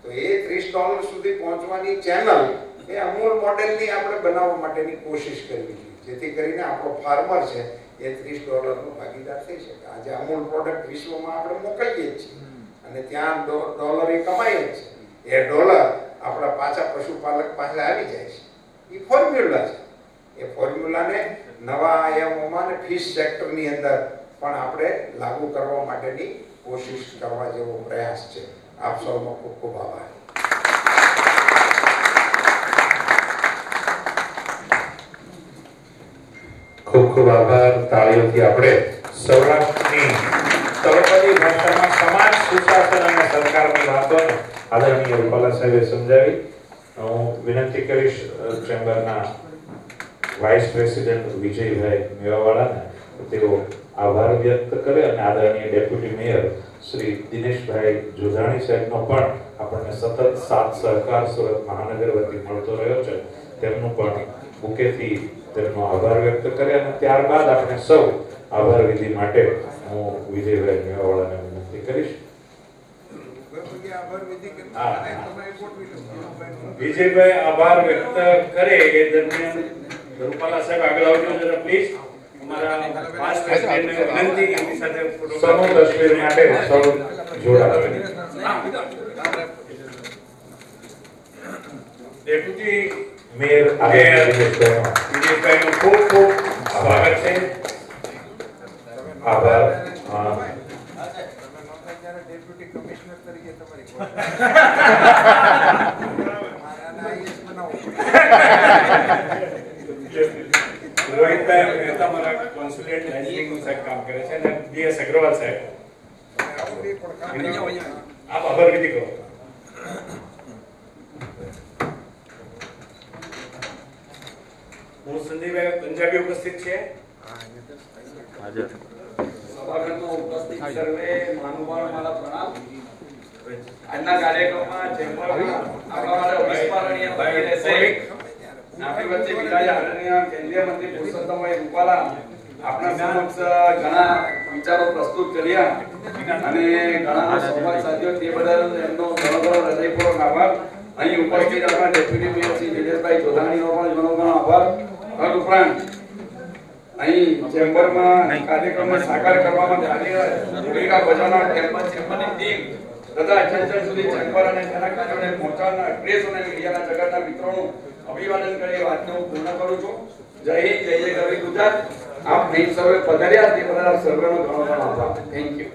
તો એ $30 સુધી પહોંચવાની ચેનલ એ અમૂલ મોડેલની આપણે બનાવવા માટેની કોશિશ કરવી જોઈએ, જેથી કરીને આપણો ફાર્મર છે એ $30 ભાગીદાર થઈ શકે. આજે અમૂલ પ્રોડક્ટ વિશ્વમાં આપણે મોકલીએ જ છીએ અને ત્યાં ડોલર એ કમાઈએ જ છે. એ ડોલર આપણા પાછા પશુપાલક પાસે આવી જાય છે. એ ફોર્મ્યુલા છે. એ ફોર્મ્યુલાને નવા આયામોમાં અને ફિશ સેક્ટરની અંદર પણ આપણે લાગુ કરવા માટેની કોશિશ કરવા જેવો પ્રયાસ છે. આપ સૌનો ખૂબ ખૂબ આભાર. ખૂબ ખૂબ આભાર. તાળીઓથી આપણે સૌરાષ્ટ્રની તળપદી ભાષામાં સમાજ સુશાસન અને સરકારની વાતોને આદરણીય રૂપાલા સાહેબે સમજાવી. હું વિનંતી કરીશ ચેમ્બરના વાઇસ પ્રેસિડેન્ટ વિજયભાઈ મેવાવાળાને તેઓ આભાર વ્યક્ત કરે અને આદરણીય ડેપ્યુટી મેયર શ્રી દિનેશભાઈ જોધાણી સાહેબનો પણ આપણને સતત સાથ સહકાર સુરત મહાનગર વતી મળતો રહ્યો છે, તેમનું પણ બુકેથી તેમનો આભાર વ્યક્ત કરે અને ત્યારબાદ આપણે સૌ આભાર વિધિ માટે હું વિજયભાઈ મેવાડાને વિનંતી કરીશ. વિજયભાઈ આભાર વ્યક્ત કરે એ દરમિયાન રૂપાલા સાહેબ આગળ આવજો જરા પ્લીઝ. અમારા ખાસ પ્રેસિડેન્ટને વિનંતી કે એમની સાથે સમૂહ તસવીર માટે સૌ જોડાવે. ડેપ્યુટી મેયર વિજયભાઈનો ખૂબ ખૂબ સ્વાગત છે. આભાર. ડેપ્યુટી કમિશનર તરીકે તમારી રોહિતભાઈ મહેતા મારા કોન્સ્યુલેટ લાઇઝનિંગનું સાહેબ કામ કરે છે અને DS અગ્રવાલ સાહેબ આપ આભાર વિધિ કરો. હું સંદીપભાઈ પંજાબી ઉપસ્થિત છે. સભાગૃહમાં ઉપસ્થિત સર્વે મહાનુભાવો મારા પ્રણામ. આજના કાર્યક્રમમાં ચેમ્બરના આપણા માટે અવિસ્મરણીય બની રહેશે. આપણી વચ્ચે બિરાજે આદરણીય કેન્દ્રીય મંત્રી પુરુષોત્તમભાઈ રૂપાલા આપણા સમક્ષ ઘણા વિચારો પ્રસ્તુત કર્યા અને ઘણા સંવાદ સાધ્યો, તે બદલ એમનો ઘણો હૃદયપૂર્વક આભાર. અહીં ઉપસ્થિત આપણા ડેપ્યુટી મેયર શ્રી દિનેશભાઈ જોધાણીનો પણ ઘણો આભાર. તદુપરાંત અહીં ચેમ્બરમાં કાર્યક્રમને સાકાર કરવામાં ભૂમિકા ભજવનાર કેમ્પસ ચેમ્બરની ટીમ તથા અઠ્યાસી સુધી ચેમ્બર અને તેના કાર્યોને પહોંચાડનાર પ્રેસ અને મીડિયાના જગતના મિત્રોનું અભિવાદન કરી વાતને હું પૂર્ણ કરું છું. જય હિન્દ, જય જય ગરવી ગુજરાત. આપ અહીં સર્વે પધાર્યા તે બદલ આપ સર્વેનો ઘણો ઘણો આભાર. Thank you.